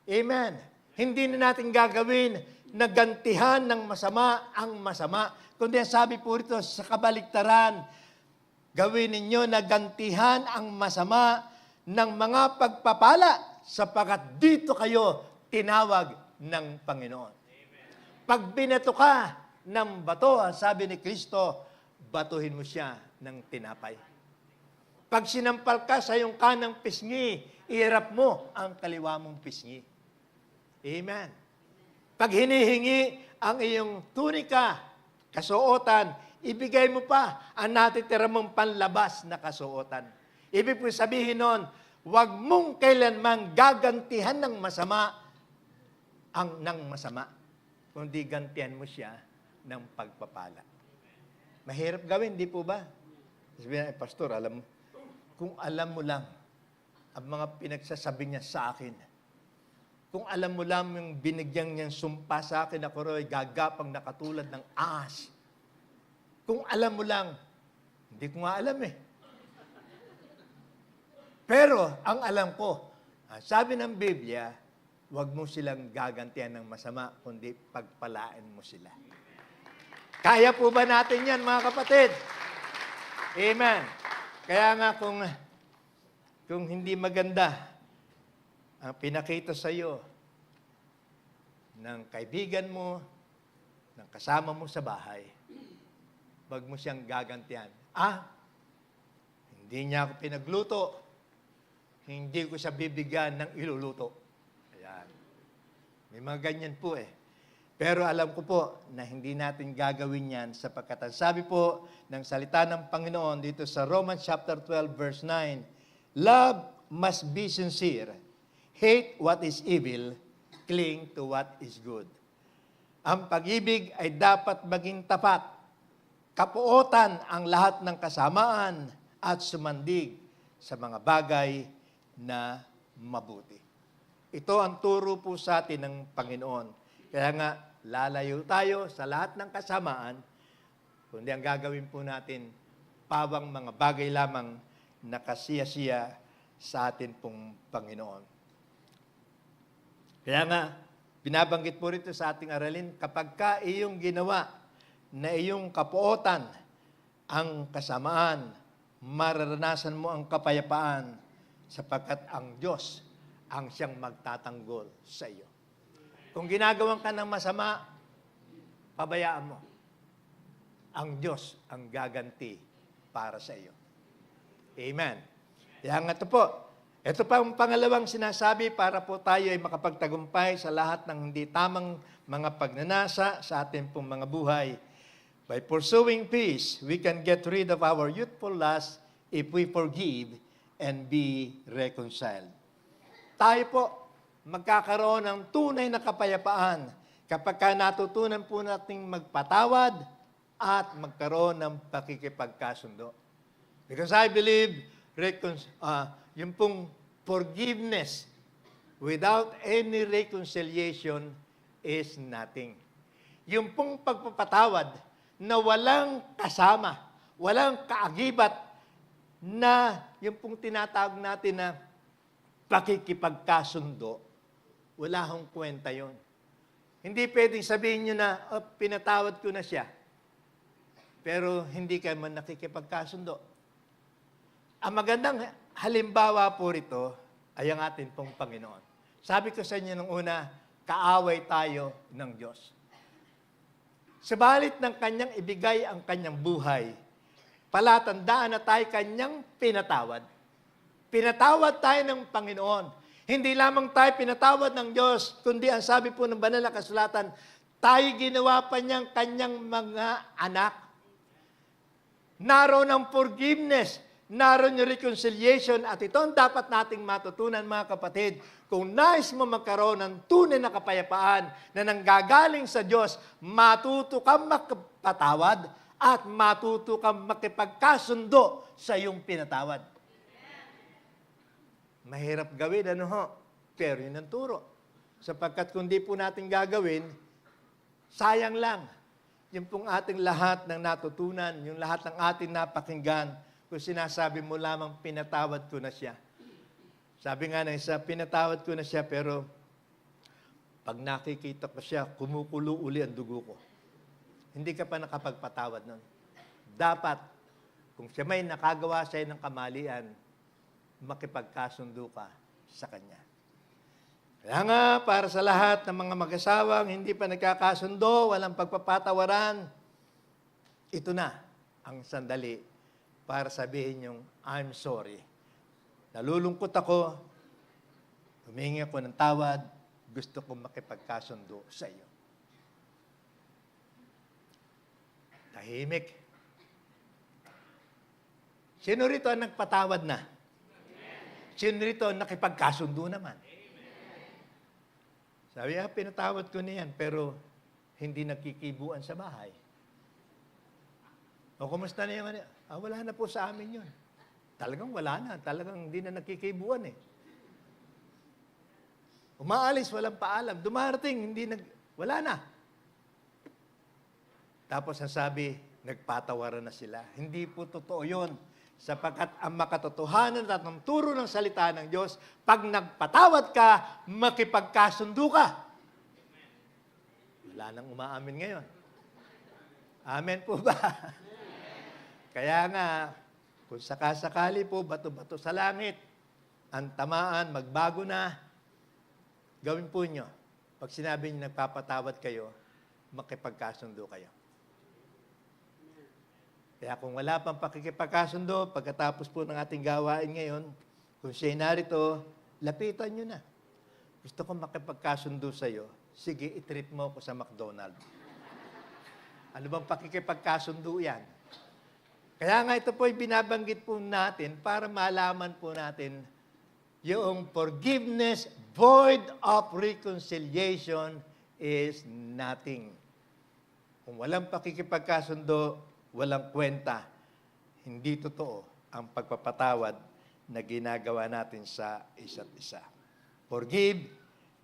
Amen. Hindi na natin gagawin na gantihan ng masama ang masama. Kundi sabi po rito sa kabaliktaran, gawin ninyo na gantihan ang masama ng mga pagpapala sapagkat dito kayo tinawag ng Panginoon. Pag binato ka ng bato, sabi ni Kristo, batuhin mo siya ng tinapay. Pag sinampal ka sa iyong kanang pisngi, iharap mo ang kaliwa mong pisngi. Amen. Pag hinihingi ang iyong tunika, kasuotan, ibigay mo pa ang natitira mong panlabas na kasuotan. Ibig po sabihin nun, huwag mong kailanman gagantihan ng masama ng masama, kundi gantihan mo siya ng pagpapala. Mahirap gawin, di po ba? Sabi niya, Pastor, kung alam mo lang ang mga pinagsasabi niya sa akin, kung alam mo lang yung binigyan niyang sumpa sa akin, ako ro'y gagapang na katulad ng ahas. Kung alam mo lang, hindi ko nga alam eh. Pero, ang alam ko, sabi ng Biblia, huwag mo silang gagantihan ng masama, kundi pagpalain mo sila. Kaya po ba natin yan, mga kapatid? Amen. Kaya nga kung hindi maganda ang pinakita sa iyo ng kaibigan mo, ng kasama mo sa bahay, wag mo siyang gagantihan. Hindi niya ako pinagluto. Hindi ko siya bibigyan ng iluluto. Ayan. May mga ganyan po eh. Pero alam ko po na hindi natin gagawin yan sapagkat ang sabi po ng salita ng Panginoon dito sa Romans chapter 12 verse 9, love must be sincere. Hate what is evil, cling to what is good. Ang pag-ibig ay dapat maging tapat. Kapuotan ang lahat ng kasamaan at sumandig sa mga bagay na mabuti. Ito ang turo po sa atin ng Panginoon. Kaya nga, lalayo tayo sa lahat ng kasamaan, kundi ang gagawin po natin, pawang mga bagay lamang na kasiya-siya sa atin pong Panginoon. Kaya nga, binabanggit po rito sa ating aralin, kapag ka iyong ginawa na iyong kapuotan ang kasamaan, mararanasan mo ang kapayapaan sapagkat ang Diyos ang siyang magtatanggol sa iyo. Kung ginagawan ka ng masama, pabayaan mo. Ang Diyos ang gaganti para sa iyo. Amen. Kaya nga ito pa ang pangalawang sinasabi para po tayo ay makapagtagumpay sa lahat ng hindi tamang mga pagnanasa sa ating pong mga buhay. By pursuing peace, we can get rid of our youthful lust if we forgive and be reconciled. Tayo po magkakaroon ng tunay na kapayapaan kapag natutunan po nating magpatawad at magkaroon ng pakikipagkasundo. Because I believe yung pong forgiveness without any reconciliation is nothing. Yung pong pagpapatawad na walang kasama, walang kaagibat na yung pong tinatawag natin na pakikipagkasundo, wala hong kwenta yon. Hindi pwedeng sabihin nyo na, pinatawad ko na siya. Pero hindi ka man nakikipagkasundo. Ang magandang halimbawa po rito ay ang atin pong Panginoon. Sabi ko sa inyo nung una, kaaway tayo ng Diyos. Subalit ng kanyang ibigay ang kanyang buhay, palatandaan na tayo kanyang pinatawad. Pinatawad tayo ng Panginoon. Hindi lamang tayo pinatawad ng Diyos, kundi ang sabi po ng banal na kasulatan, tayo ginawa pa niyang kanyang mga anak. Naroon ang forgiveness, naroon yung reconciliation, at ito ang dapat nating matutunan, mga kapatid. Kung nais mo magkaroon ng tunay na kapayapaan na nanggagaling sa Diyos, matuto kang makapatawad at matuto kang makipagkasundo sa iyong pinatawad. Mahirap gawin, pero yun ang turo. Sapagkat kung di po natin gagawin, sayang lang. Yung pong ating lahat ng natutunan, yung lahat ng ating napakinggan, kung sinasabi mo lamang, pinatawad ko na siya. Sabi nga na isa, pinatawad ko na siya, pero pag nakikita ko siya, kumukulo uli ang dugo ko. Hindi ka pa nakapagpatawad nun. Dapat, kung siya may nakagawa sa'yo ng kamalian, makipagkasundo ka sa kanya. Kaya nga, para sa lahat ng mga mag-asawang hindi pa nagkakasundo, walang pagpapatawaran, ito na ang sandali para sabihin yung, I'm sorry. Nalulungkot ako, humingi ako ng tawad, gusto kong makipagkasundo sa iyo. Tahimik. Sino rito ang nagpatawad na? Sino rito ang nakipagkasundo naman? Sabi, pinatawad ko na yan, pero hindi nagkikibuan sa bahay. O, kumusta na yung Wala na po sa amin yun. Talagang wala na. Talagang hindi na nagkikibuan eh. Umaalis, walang paalam. Dumarating, wala na. Tapos ang sabi, nagpatawaran na sila. Hindi po totoo yun. Sapagkat ang makatotohanan at ang turo ng salita ng Diyos, pag nagpatawad ka, makipagkasundo ka. Wala nang umaamin ngayon. Amen po ba? Kaya nga, kung sakasakali po, bato-bato sa langit, ang tamaan, magbago na, gawin po nyo. Pag sinabi nyo nagpapatawad kayo, makipagkasundo kayo. Kaya kung wala pang pakikipagkasundo, pagkatapos po ng ating gawain ngayon, kung siya'y narito, lapitan nyo na. Gusto ko makipagkasundo sa'yo, sige, i-treat mo ako sa McDonald's. Ano bang pakikipagkasundo yan? Kaya nga ito po ay binabanggit po natin para malaman po natin yung forgiveness void of reconciliation is nothing. Kung walang pakikipagkasundo, walang kwenta. Hindi totoo ang pagpapatawad na ginagawa natin sa isa't isa. Forgive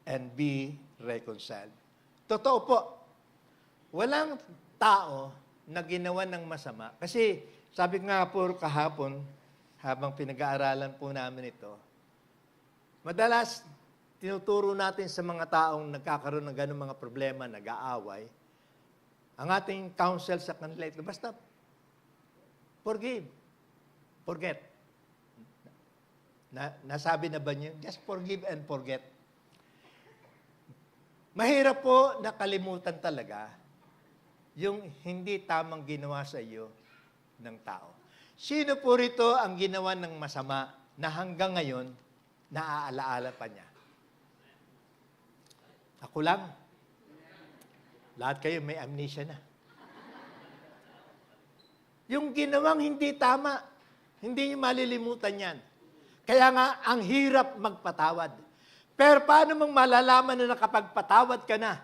and be reconciled. Totoo po. Walang tao na ginawa ng masama. Kasi sabi nga po kahapon, habang pinag-aaralan po namin ito, madalas tinuturo natin sa mga taong nagkakaroon ng ganung mga problema, nag-aaway, ang ating counsel sa kanila ito, basta forgive, forget. Nasabi na ba niyo? Just forgive and forget. Mahirap po nakalimutan talaga yung hindi tamang ginawa sa iyo ng tao. Sino po rito ang ginawa ng masama na hanggang ngayon naaalaala pa niya? Ako lang. Lahat kayo may amnesia na. Yung ginawang hindi tama, hindi niyo malilimutan yan. Kaya nga, ang hirap magpatawad. Pero paano mong malalaman na nakapagpatawad ka na?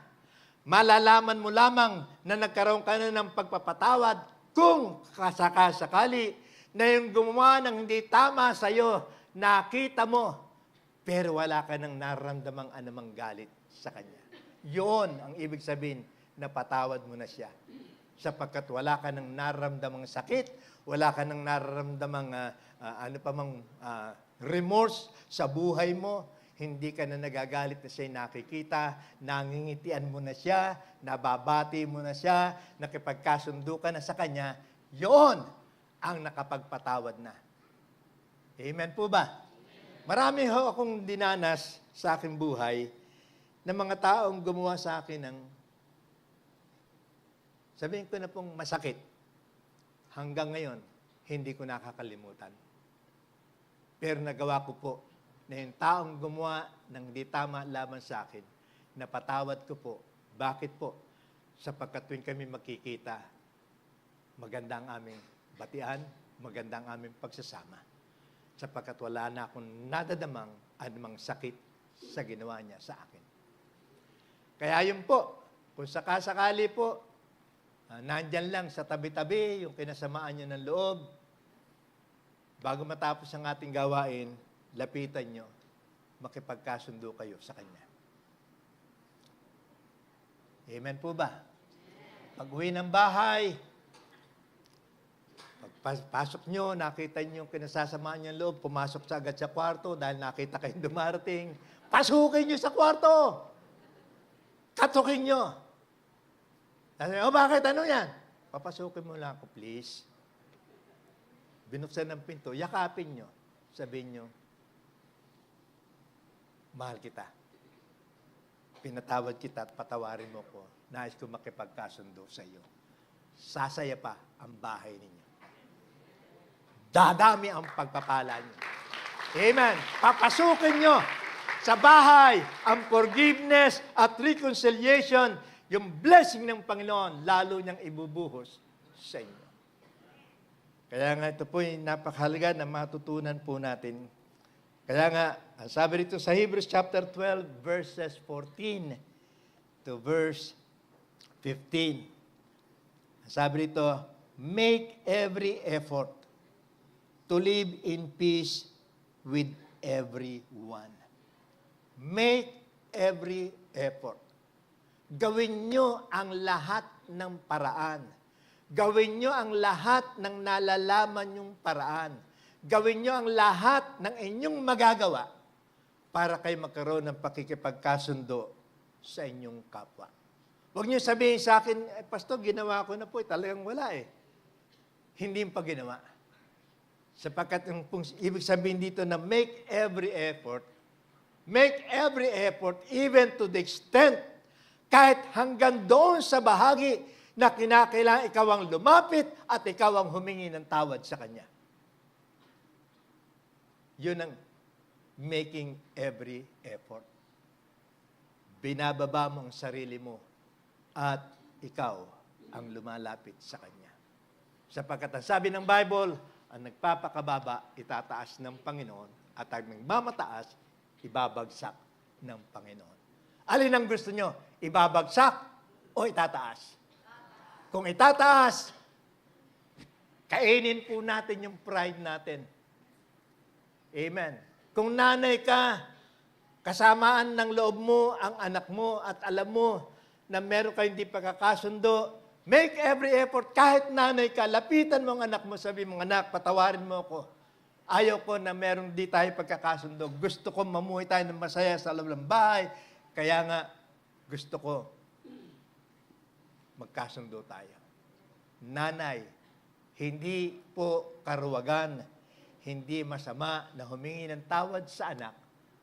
Malalaman mo lamang na nagkaroon ka na ng pagpapatawad kung kasakasakali na yung gumawa ng hindi tama sa iyo, nakita mo, pero wala ka nang nararamdamang anumang galit sa kanya. Yun ang ibig sabihin na patawad mo na siya. Sapagkat wala ka nang nararamdamang sakit, wala ka nang nararamdamang remorse sa buhay mo, hindi ka na nagagalit na siya'y nakikita, nangingitian mo na siya, nababati mo na siya, nakipagkasundo ka na sa kanya, yun ang nakapagpatawad na. Amen po ba? Marami ho akong dinanas sa aking buhay na mga taong gumawa sa akin ng, sabihin ko na pong masakit, hanggang ngayon, hindi ko nakakalimutan. Pero nagawa ko po na yung taong gumawa ng di tama laban sa akin, napatawad ko po. Bakit po? Sapagkat tuwing kami makikita, maganda ang aming batian, maganda ang aming pagsasama. Sapagkat wala na akong nadadamang anumang sakit sa ginawa niya sa akin. Kaya yun po, kung sakasakali po, nandyan lang sa tabi-tabi, yung kinasamaan niyo ng loob, bago matapos ang ating gawain, lapitan nyo, makipagkasundo kayo sa Kanya. Amen po ba? Pag-uwi ng bahay, pagpasok nyo, nakita nyo yung kinasasamaan nyo loob, pumasok sa agad sa kwarto dahil nakita kayong dumarating, pasukin nyo sa kwarto! Katukin nyo! Sabi, bakit? Ano yan? Papasukin mo lang ako, please. Binuksan ng pinto, yakapin nyo. Sabihin nyo, mahal kita. Pinatawad kita at patawarin mo ko. Nais ko makipagkasundo sa iyo. Sasaya pa ang bahay ninyo. Dadami ang pagpapala niyo. Amen. Papasukin nyo sa bahay ang forgiveness at reconciliation, yung blessing ng Panginoon, lalo niyang ibubuhos sa inyo. Kaya nga ito po yung napakahalaga na matutunan po natin. Kaya nga, ang sabi rito sa Hebrews chapter 12, verses 14 to verse 15. Ang sabi rito, make every effort to live in peace with everyone. Make every effort. Gawin nyo ang lahat ng paraan. Gawin nyo ang lahat ng nalalaman yung paraan. Gawin nyo ang lahat ng inyong magagawa para kayo magkaroon ng pakikipagkasundo sa inyong kapwa. Huwag nyo sabihin sa akin, Pastor, ginawa ko na po. Talagang wala eh. Hindi pa ginawa. Sapagkat yung ibig sabihin dito na make every effort even to the extent kahit hanggang doon sa bahagi na kinakailangan ikaw ang lumapit at ikaw ang humingi ng tawad sa Kanya. Yun ang making every effort. Binababa mo ang sarili mo at ikaw ang lumalapit sa Kanya. Sapagkat ang sabi ng Bible, ang nagpapakababa, itataas ng Panginoon at ang nagmamataas, ibabagsak ng Panginoon. Alin ang gusto nyo? Ibabagsak o itataas? Kung itataas, kainin po natin yung pride natin. Amen. Kung nanay ka, kasamaan ng loob mo ang anak mo at alam mo na meron kayong di pagkakasundo, make every effort, kahit nanay ka, lapitan mo ang anak mo, sabi mo, anak, patawarin mo ako. Ayaw ko na merong di tayo pagkakasundo. Gusto ko mamuhay tayo ng masaya sa loob ng bahay. Kaya nga, gusto ko magkasundo tayo. Nanay, hindi po karuwagan, hindi masama na humingi ng tawad sa anak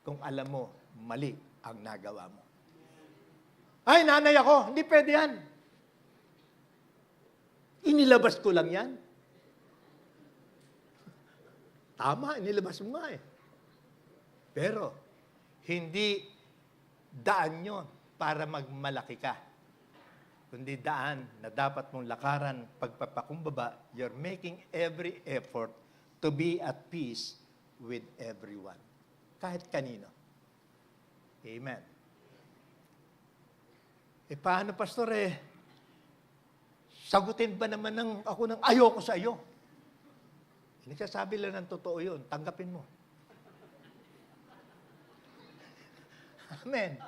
kung alam mo, mali ang nagawa mo. Ay, nanay ako, hindi pwede yan. Inilabas ko lang yan. Tama, inilabas mo nga eh. Pero, hindi daan yon para magmalaki ka. Kundi daan na dapat mong lakaran pagpapakumbaba, you're making every effort to be at peace with everyone. Kahit kanino. Amen. Paano, Pastor, sagutin ba naman ako ng ayoko sa iyo? Nagsasabi lang ng totoo yun. Tanggapin mo. Amen.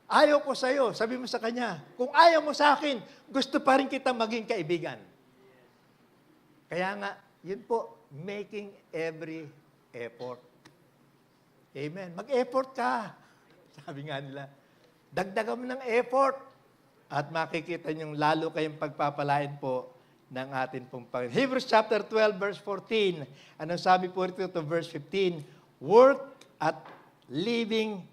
Ayaw ko sa iyo. Sabi mo sa kanya, kung ayaw mo sa akin, gusto pa rin kita maging kaibigan. Kaya nga, yun po, making every effort. Amen. Mag-effort ka. Sabi nga nila, dagdagan mo ng effort at makikita niyong lalo kayong pagpapalain po ng atin pong Panginoon. Hebrews chapter 12, verse 14. Anong sabi po ito to verse 15? Work at living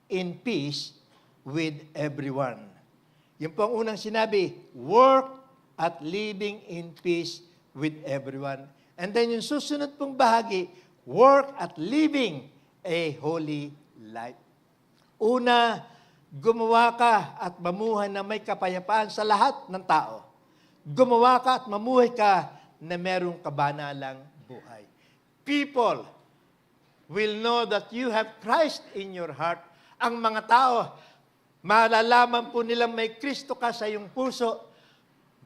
in peace with everyone. Yung po ang unang sinabi, work at living in peace with everyone. And then yung susunod pong bahagi, work at living a holy life. Una, gumawa ka at mamuhay na may kapayapaan sa lahat ng tao. Gumawa ka at mamuhay ka na merong kabanalang buhay. People will know that you have Christ in your heart. Ang mga tao, malalaman po nilang may Kristo ka sa iyong puso.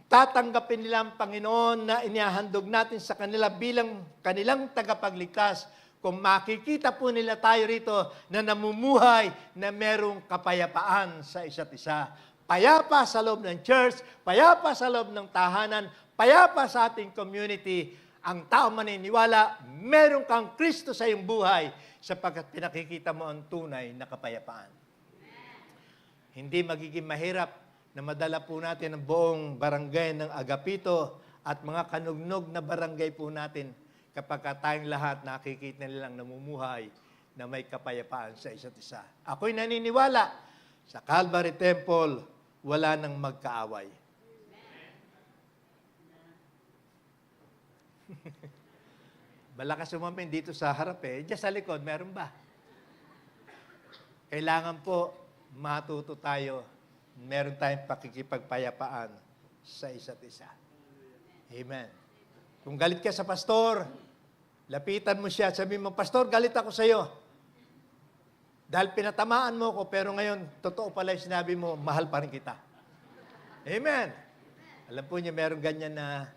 Tatanggapin nila ang Panginoon na inihahandog natin sa kanila bilang kanilang tagapagligtas. Kung makikita po nila tayo rito na namumuhay na merong kapayapaan sa isa't isa. Payapa sa loob ng church, payapa sa loob ng tahanan, payapa sa ating community. Ang tao maniniwala, meron kang Kristo sa iyong buhay sapagkat pinakikita mo ang tunay na kapayapaan. Hindi magiging mahirap na madala po natin ang buong barangay ng Agapito at mga kanugnog na barangay po natin kapag tayong lahat nakikita nilang namumuhay na may kapayapaan sa isa't isa. Ako'y naniniwala sa Calvary Temple, wala nang magkaaway. Malakas umamin dito sa harap diyan sa likod, meron ba? Kailangan po matuto tayo, meron tayong pakikipagpayapaan sa isa't isa. Amen. Kung galit ka sa pastor, lapitan mo siya at sabihin mo, Pastor, galit ako sa iyo. Dahil pinatamaan mo ko, pero ngayon, totoo pala yung sinabi mo, mahal pa rin kita. Amen. Alam po niyo, meron ganyan na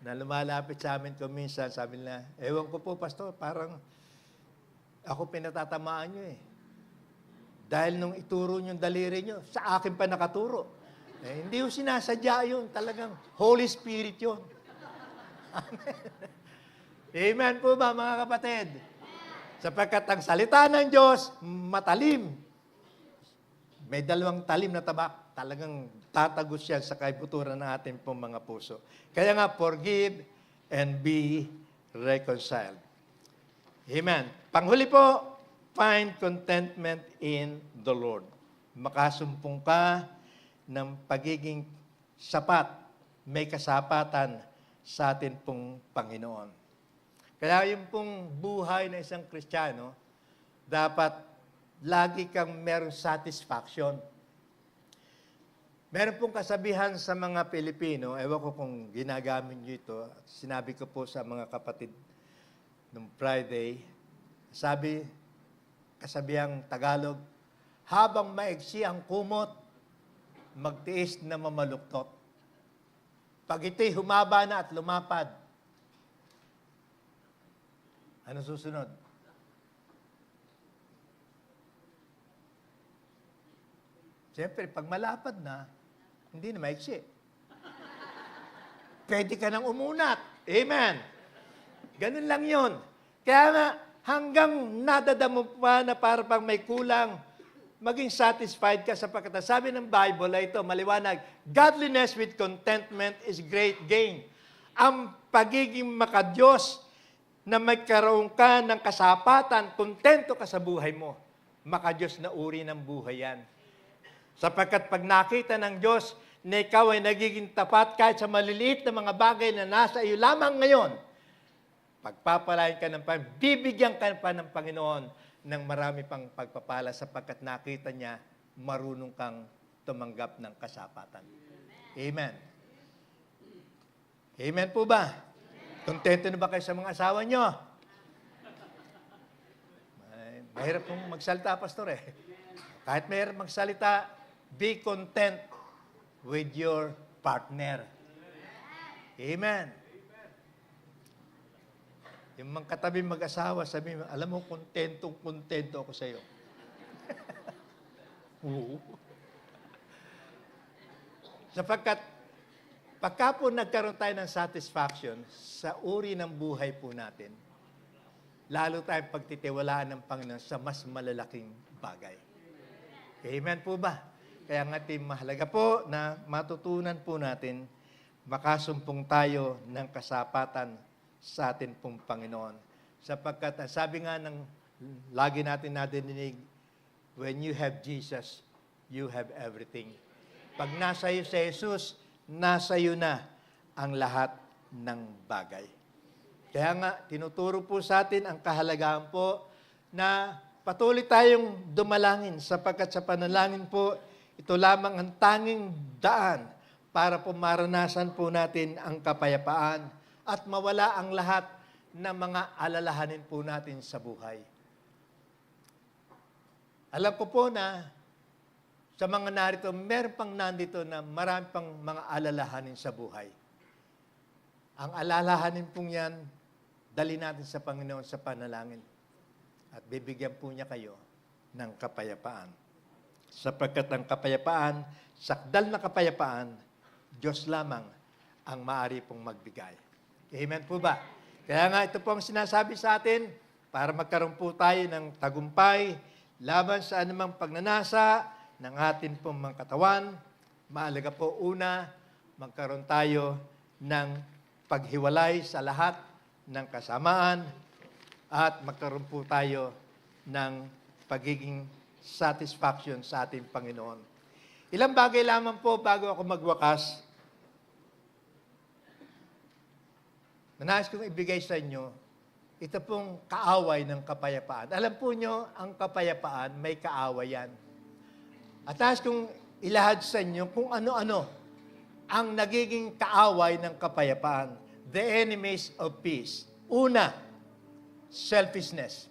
na lumalapit sa amin kung minsan, sabi nila, ewan ko po, Pastor, parang ako pinatatamaan nyo eh. Dahil nung ituro nyo yung daliri nyo, sa akin pa nakaturo. Hindi yung sinasadya yun. Talagang Holy Spirit yun. Amen. Amen po ba, mga kapatid? Sapagkat ang salita ng Diyos, matalim. May dalawang talim na tabak. Talagang tatagos yan sa kaibuturan ng ating pong mga puso. Kaya nga, forgive and be reconciled. Amen. Panghuli po, find contentment in the Lord. Makasumpong ka ng pagiging sapat, may kasapatan sa atin pong Panginoon. Kaya yung pong buhay ng isang Kristiyano, dapat lagi kang merong satisfaction. Meron pong kasabihan sa mga Pilipino, ewan ko kung ginagamit nyo ito, sinabi ko po sa mga kapatid nung Friday, kasabihang Tagalog, habang maigsi ang kumot, magtiis na mamaluktot. Pag ito'y humaba na at lumapad, ano susunod? Siyempre, pag malapad na, hindi na maigsi. Pwede ka nang umunat. Amen. Ganun lang yun. Kaya nga, hanggang nadadamo pa na para pang may kulang, maging satisfied ka sapagkat sabi ng Bible ay ito, maliwanag, godliness with contentment is great gain. Ang pagiging makadiyos na magkaroon ka ng kasapatan, kontento ka sa buhay mo. Makadiyos na uri ng buhay yan. Sapagkat pag nakita ng Diyos na ikaw ay nagiging tapat kahit sa maliliit na mga bagay na nasa iyo lamang ngayon, pagpapalain ka ng Panginoon, bibigyan ka pa ng Panginoon ng marami pang pagpapala sapagkat nakita niya marunong kang tumanggap ng kasapatan. Amen. Amen po ba? Kontento na ba kayo sa mga asawa nyo? Mahirap pong magsalita, Pastor eh. Kahit mahirap magsalita, be content with your partner. Amen. Yung mga katabi mag-asawa, sabi mo, alam mo, kontento ako sa iyo. Oo. Sapagkat, pagka po nagkaroon tayo ng satisfaction sa uri ng buhay po natin, lalo tayong pagtitiwalaan ng Panginoon sa mas malalaking bagay. Amen po ba? Kaya nga mahalaga po na matutunan po natin, makasumpong tayo ng kasapatan sa atin pong Panginoon. Sapagkat sabi nga ng lagi natin nadinig, when you have Jesus, you have everything. Pag nasa iyo si Jesus, nasa iyo na ang lahat ng bagay. Kaya nga, tinuturo po sa atin ang kahalagahan po na patuloy tayong dumalangin sapagkat sa panalangin po, ito lamang ang tanging daan para po maranasan po natin ang kapayapaan at mawala ang lahat ng mga alalahanin po natin sa buhay. Alam ko po na sa mga narito, meron pang nandito na marami pang mga alalahanin sa buhay. Ang alalahanin pong yan, dali natin sa Panginoon sa panalangin. At bibigyan po niya kayo ng kapayapaan. Sapagkat ang kapayapaan, sakdal na kapayapaan, Diyos lamang ang maaari pong magbigay. Amen po ba? Kaya nga ito po ang sinasabi sa atin para magkaroon po tayo ng tagumpay laban sa anumang pagnanasa ng atin pong mga katawan. Mahalaga po una, magkaroon tayo ng paghiwalay sa lahat ng kasamaan at magkaroon po tayo ng pagiging satisfaction sa ating Panginoon. Ilang bagay lamang po bago ako magwakas. Nais kong ibigay sa inyo, ito pong kaaway ng kapayapaan. Alam po nyo, ang kapayapaan, may kaaway yan. At nais kong ilahad sa inyo kung ano-ano ang nagiging kaaway ng kapayapaan. The enemies of peace. Una, selfishness.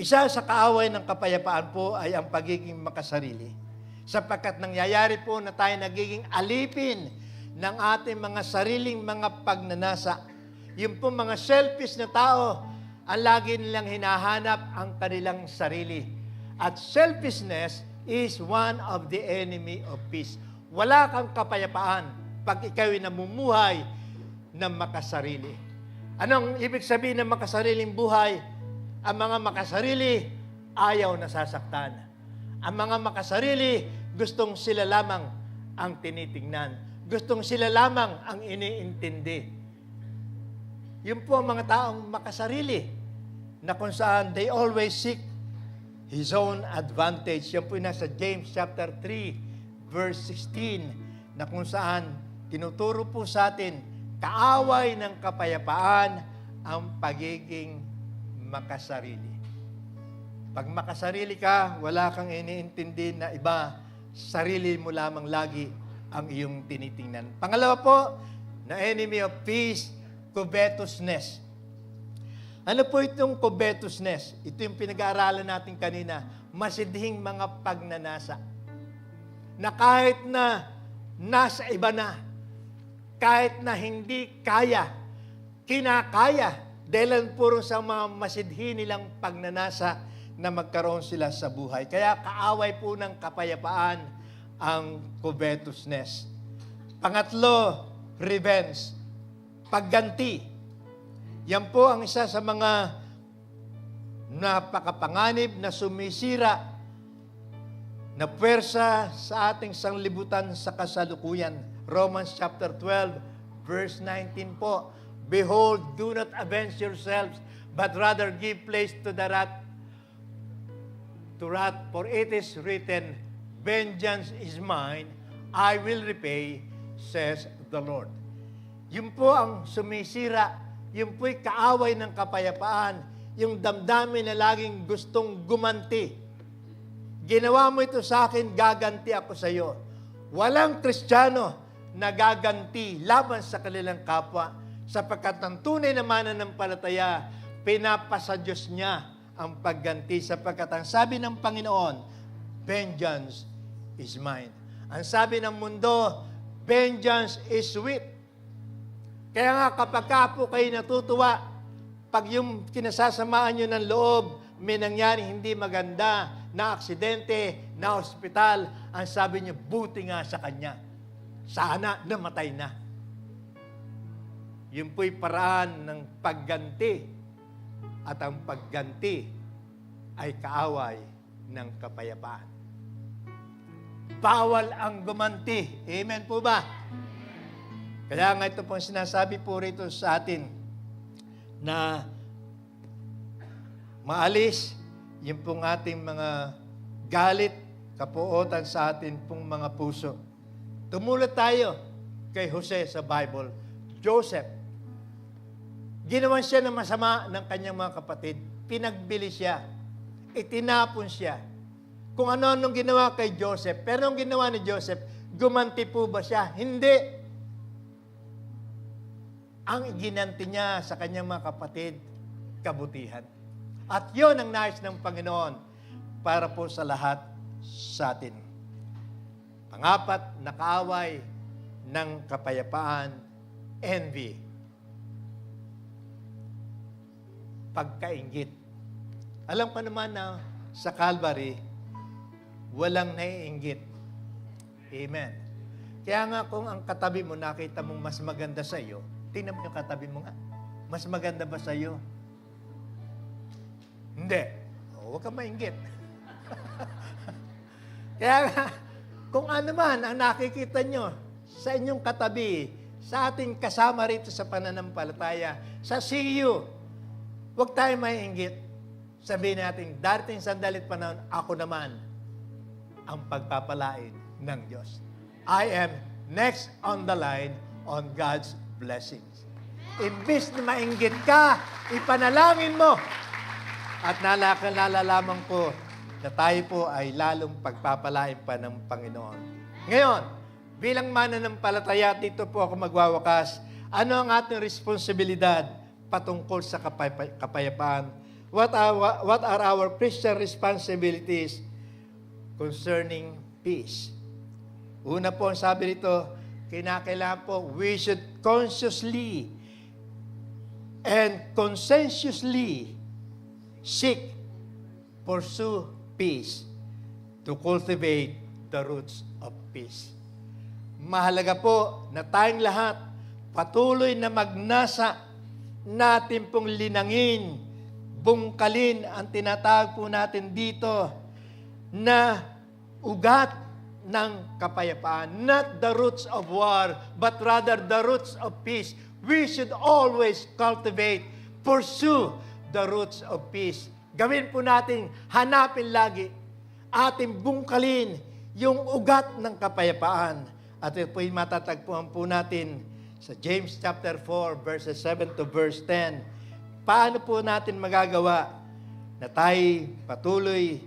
Isa sa kaaway ng kapayapaan po ay ang pagiging makasarili. Sapagkat nangyayari po na tayo nagiging alipin ng ating mga sariling mga pagnanasa. Yung po mga selfish na tao, ang lagi nilang hinahanap ang kanilang sarili. At selfishness is one of the enemy of peace. Wala kang kapayapaan pag ikaw'y namumuhay ng makasarili. Anong ibig sabihin ng makasariling buhay? Ang mga makasarili, ayaw nasasaktan. Ang mga makasarili, gustong sila lamang ang tinitingnan. Gustong sila lamang ang iniintindi. Yun po ang mga taong makasarili na kung saan they always seek his own advantage. Yan po yung nasa James chapter 3, verse 16, na kung saan tinuturo po sa atin, kaaway ng kapayapaan ang pagiging makasarili. Pag makasarili ka, wala kang iniintindi na iba, sarili mo lamang lagi ang iyong tinitingnan. Pangalawa po, na enemy of peace, covetousness. Ano po itong covetousness? Ito yung pinag-aaralan natin kanina, masidhing mga pagnanasa. Na kahit na nasa iba na, kahit na hindi kaya, kinakaya, dahil puro sa mga masidhi nilang pagnanasa na magkaroon sila sa buhay. Kaya kaaway po ng kapayapaan ang covetousness. Pangatlo, revenge. Pagganti. Yan po ang isa sa mga napakapanganib na sumisira na puwersa sa ating sanglibutan sa kasalukuyan. Romans chapter 12, verse 19 po. Behold, do not avenge yourselves, but rather give place to the wrath, for it is written, vengeance is mine, I will repay, says the Lord. Yun po ang sumisira, yun po'y kaaway ng kapayapaan, yung damdamin na laging gustong gumanti. Ginawa mo ito sa akin, gaganti ako sa iyo. Walang Kristiyano na gaganti laban sa kanilang kapwa, sapagkat ang tunay na mananampalataya, pinapasa Diyos niya ang pagganti, sapagkat ang sabi ng Panginoon, vengeance is mine. Ang sabi ng mundo, vengeance is sweet. Kaya nga kapag ka po kayo natutuwa, pag yung kinasasamaan nyo ng loob, may nangyari hindi maganda, na aksidente, na ospital, ang sabi nyo, buti nga sa kanya. Sana namatay na. Yun po'y paraan ng pagganti. At ang pagganti ay kaaway ng kapayapaan. Bawal ang gumanti. Amen po ba? Kaya nga ito pong sinasabi po rito sa atin na maalis yung pong ating mga galit, kapuotan sa atin pong mga puso. Tumulad tayo kay Jose sa Bible. Joseph, ginawan siya ng masama ng kanyang mga kapatid. Pinagbili siya. Itinapon siya. Kung ano-anong ginawa kay Joseph. Pero ang ginawa ni Joseph, gumanti po ba siya? Hindi. Ang ginanti niya sa kanyang mga kapatid, kabutihan. At yun ang nais ng Panginoon para po sa lahat sa atin. Pangapat, nakaaway ng kapayapaan, envy. Pagkainggit. Alam ko naman na sa Calvary, walang naiinggit. Amen. Kaya nga kung ang katabi mo, nakita mong mas maganda sa iyo, tingnan mo yung katabi mo nga. Mas maganda ba sa iyo? Hindi. Huwag kang mainggit. Kaya nga, kung ano man ang nakikita nyo sa inyong katabi, sa ating kasama rito sa pananampalataya, sa CU, huwag tayo maiinggit. Sabihin natin, darating sandalit panahon, ako naman ang pagpapalain ng Diyos. I am next on the line on God's blessings. Imbis na mainggit ka, ipanalangin mo. At nalalaman ko na tayo po ay lalong pagpapalain pa ng Panginoon. Ngayon, bilang mananampalataya, dito po ako magwawakas. Ano ang ating responsibilidad patungkol sa kapayapaan? What are our Christian responsibilities concerning peace? Una po ang sabi rito, kinakailangan po, we should consciously and conscientiously seek, pursue peace to cultivate the roots of peace. Mahalaga po na tayong lahat patuloy na magnasa, natin pong linangin, bungkalin ang tinatawag po natin dito na ugat ng kapayapaan. Not the roots of war, but rather the roots of peace. We should always cultivate, pursue the roots of peace. Gawin po natin, hanapin lagi, ating bungkalin yung ugat ng kapayapaan. At ito po'y matatagpuan po natin sa James chapter 4, verses 7 to verse 10. Paano po natin magagawa na tayo patuloy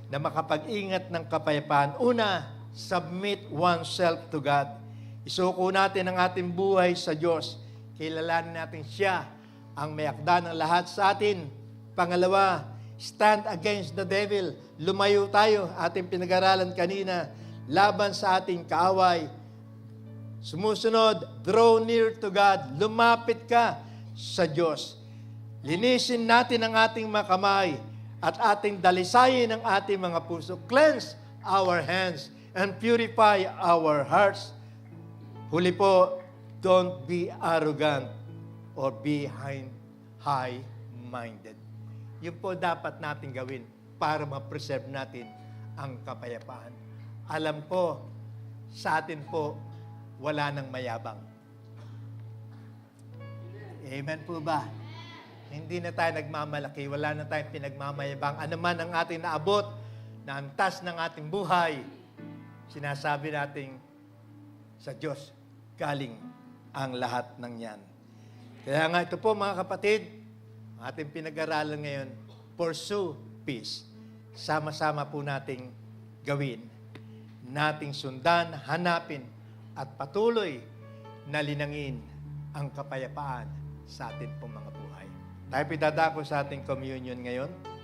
na makapag-ingat ng kapayapaan? Una, submit oneself to God. Isuko natin ang ating buhay sa Diyos. Kilalanin natin siya ang may akda ng lahat sa atin. Pangalawa, stand against the devil. Lumayo tayo, ating pinag-aralan kanina, laban sa ating kaaway. Sumusunod, draw near to God. Lumapit ka sa Diyos. Linisin natin ang ating mga kamay at ating dalisayin ang ating mga puso. Cleanse our hands and purify our hearts. Huli po, don't be arrogant or be high-minded. Yun po dapat natin gawin para ma-preserve natin ang kapayapaan. Alam po, sa atin po, wala nang mayabang. Amen po ba? Hindi na tayo nagmamalaki, wala na tayong pinagmamayabang. Ano man ang ating naabot, na antas ng ating buhay, sinasabi natin sa Diyos, galing ang lahat ng yan. Kaya nga ito po mga kapatid, ating pinag-aralan ngayon, pursue peace. Sama-sama po nating gawin. Nating sundan, hanapin, at patuloy na linangin ang kapayapaan sa ating pong mga buhay. Tayo pitadako sa ating communion ngayon.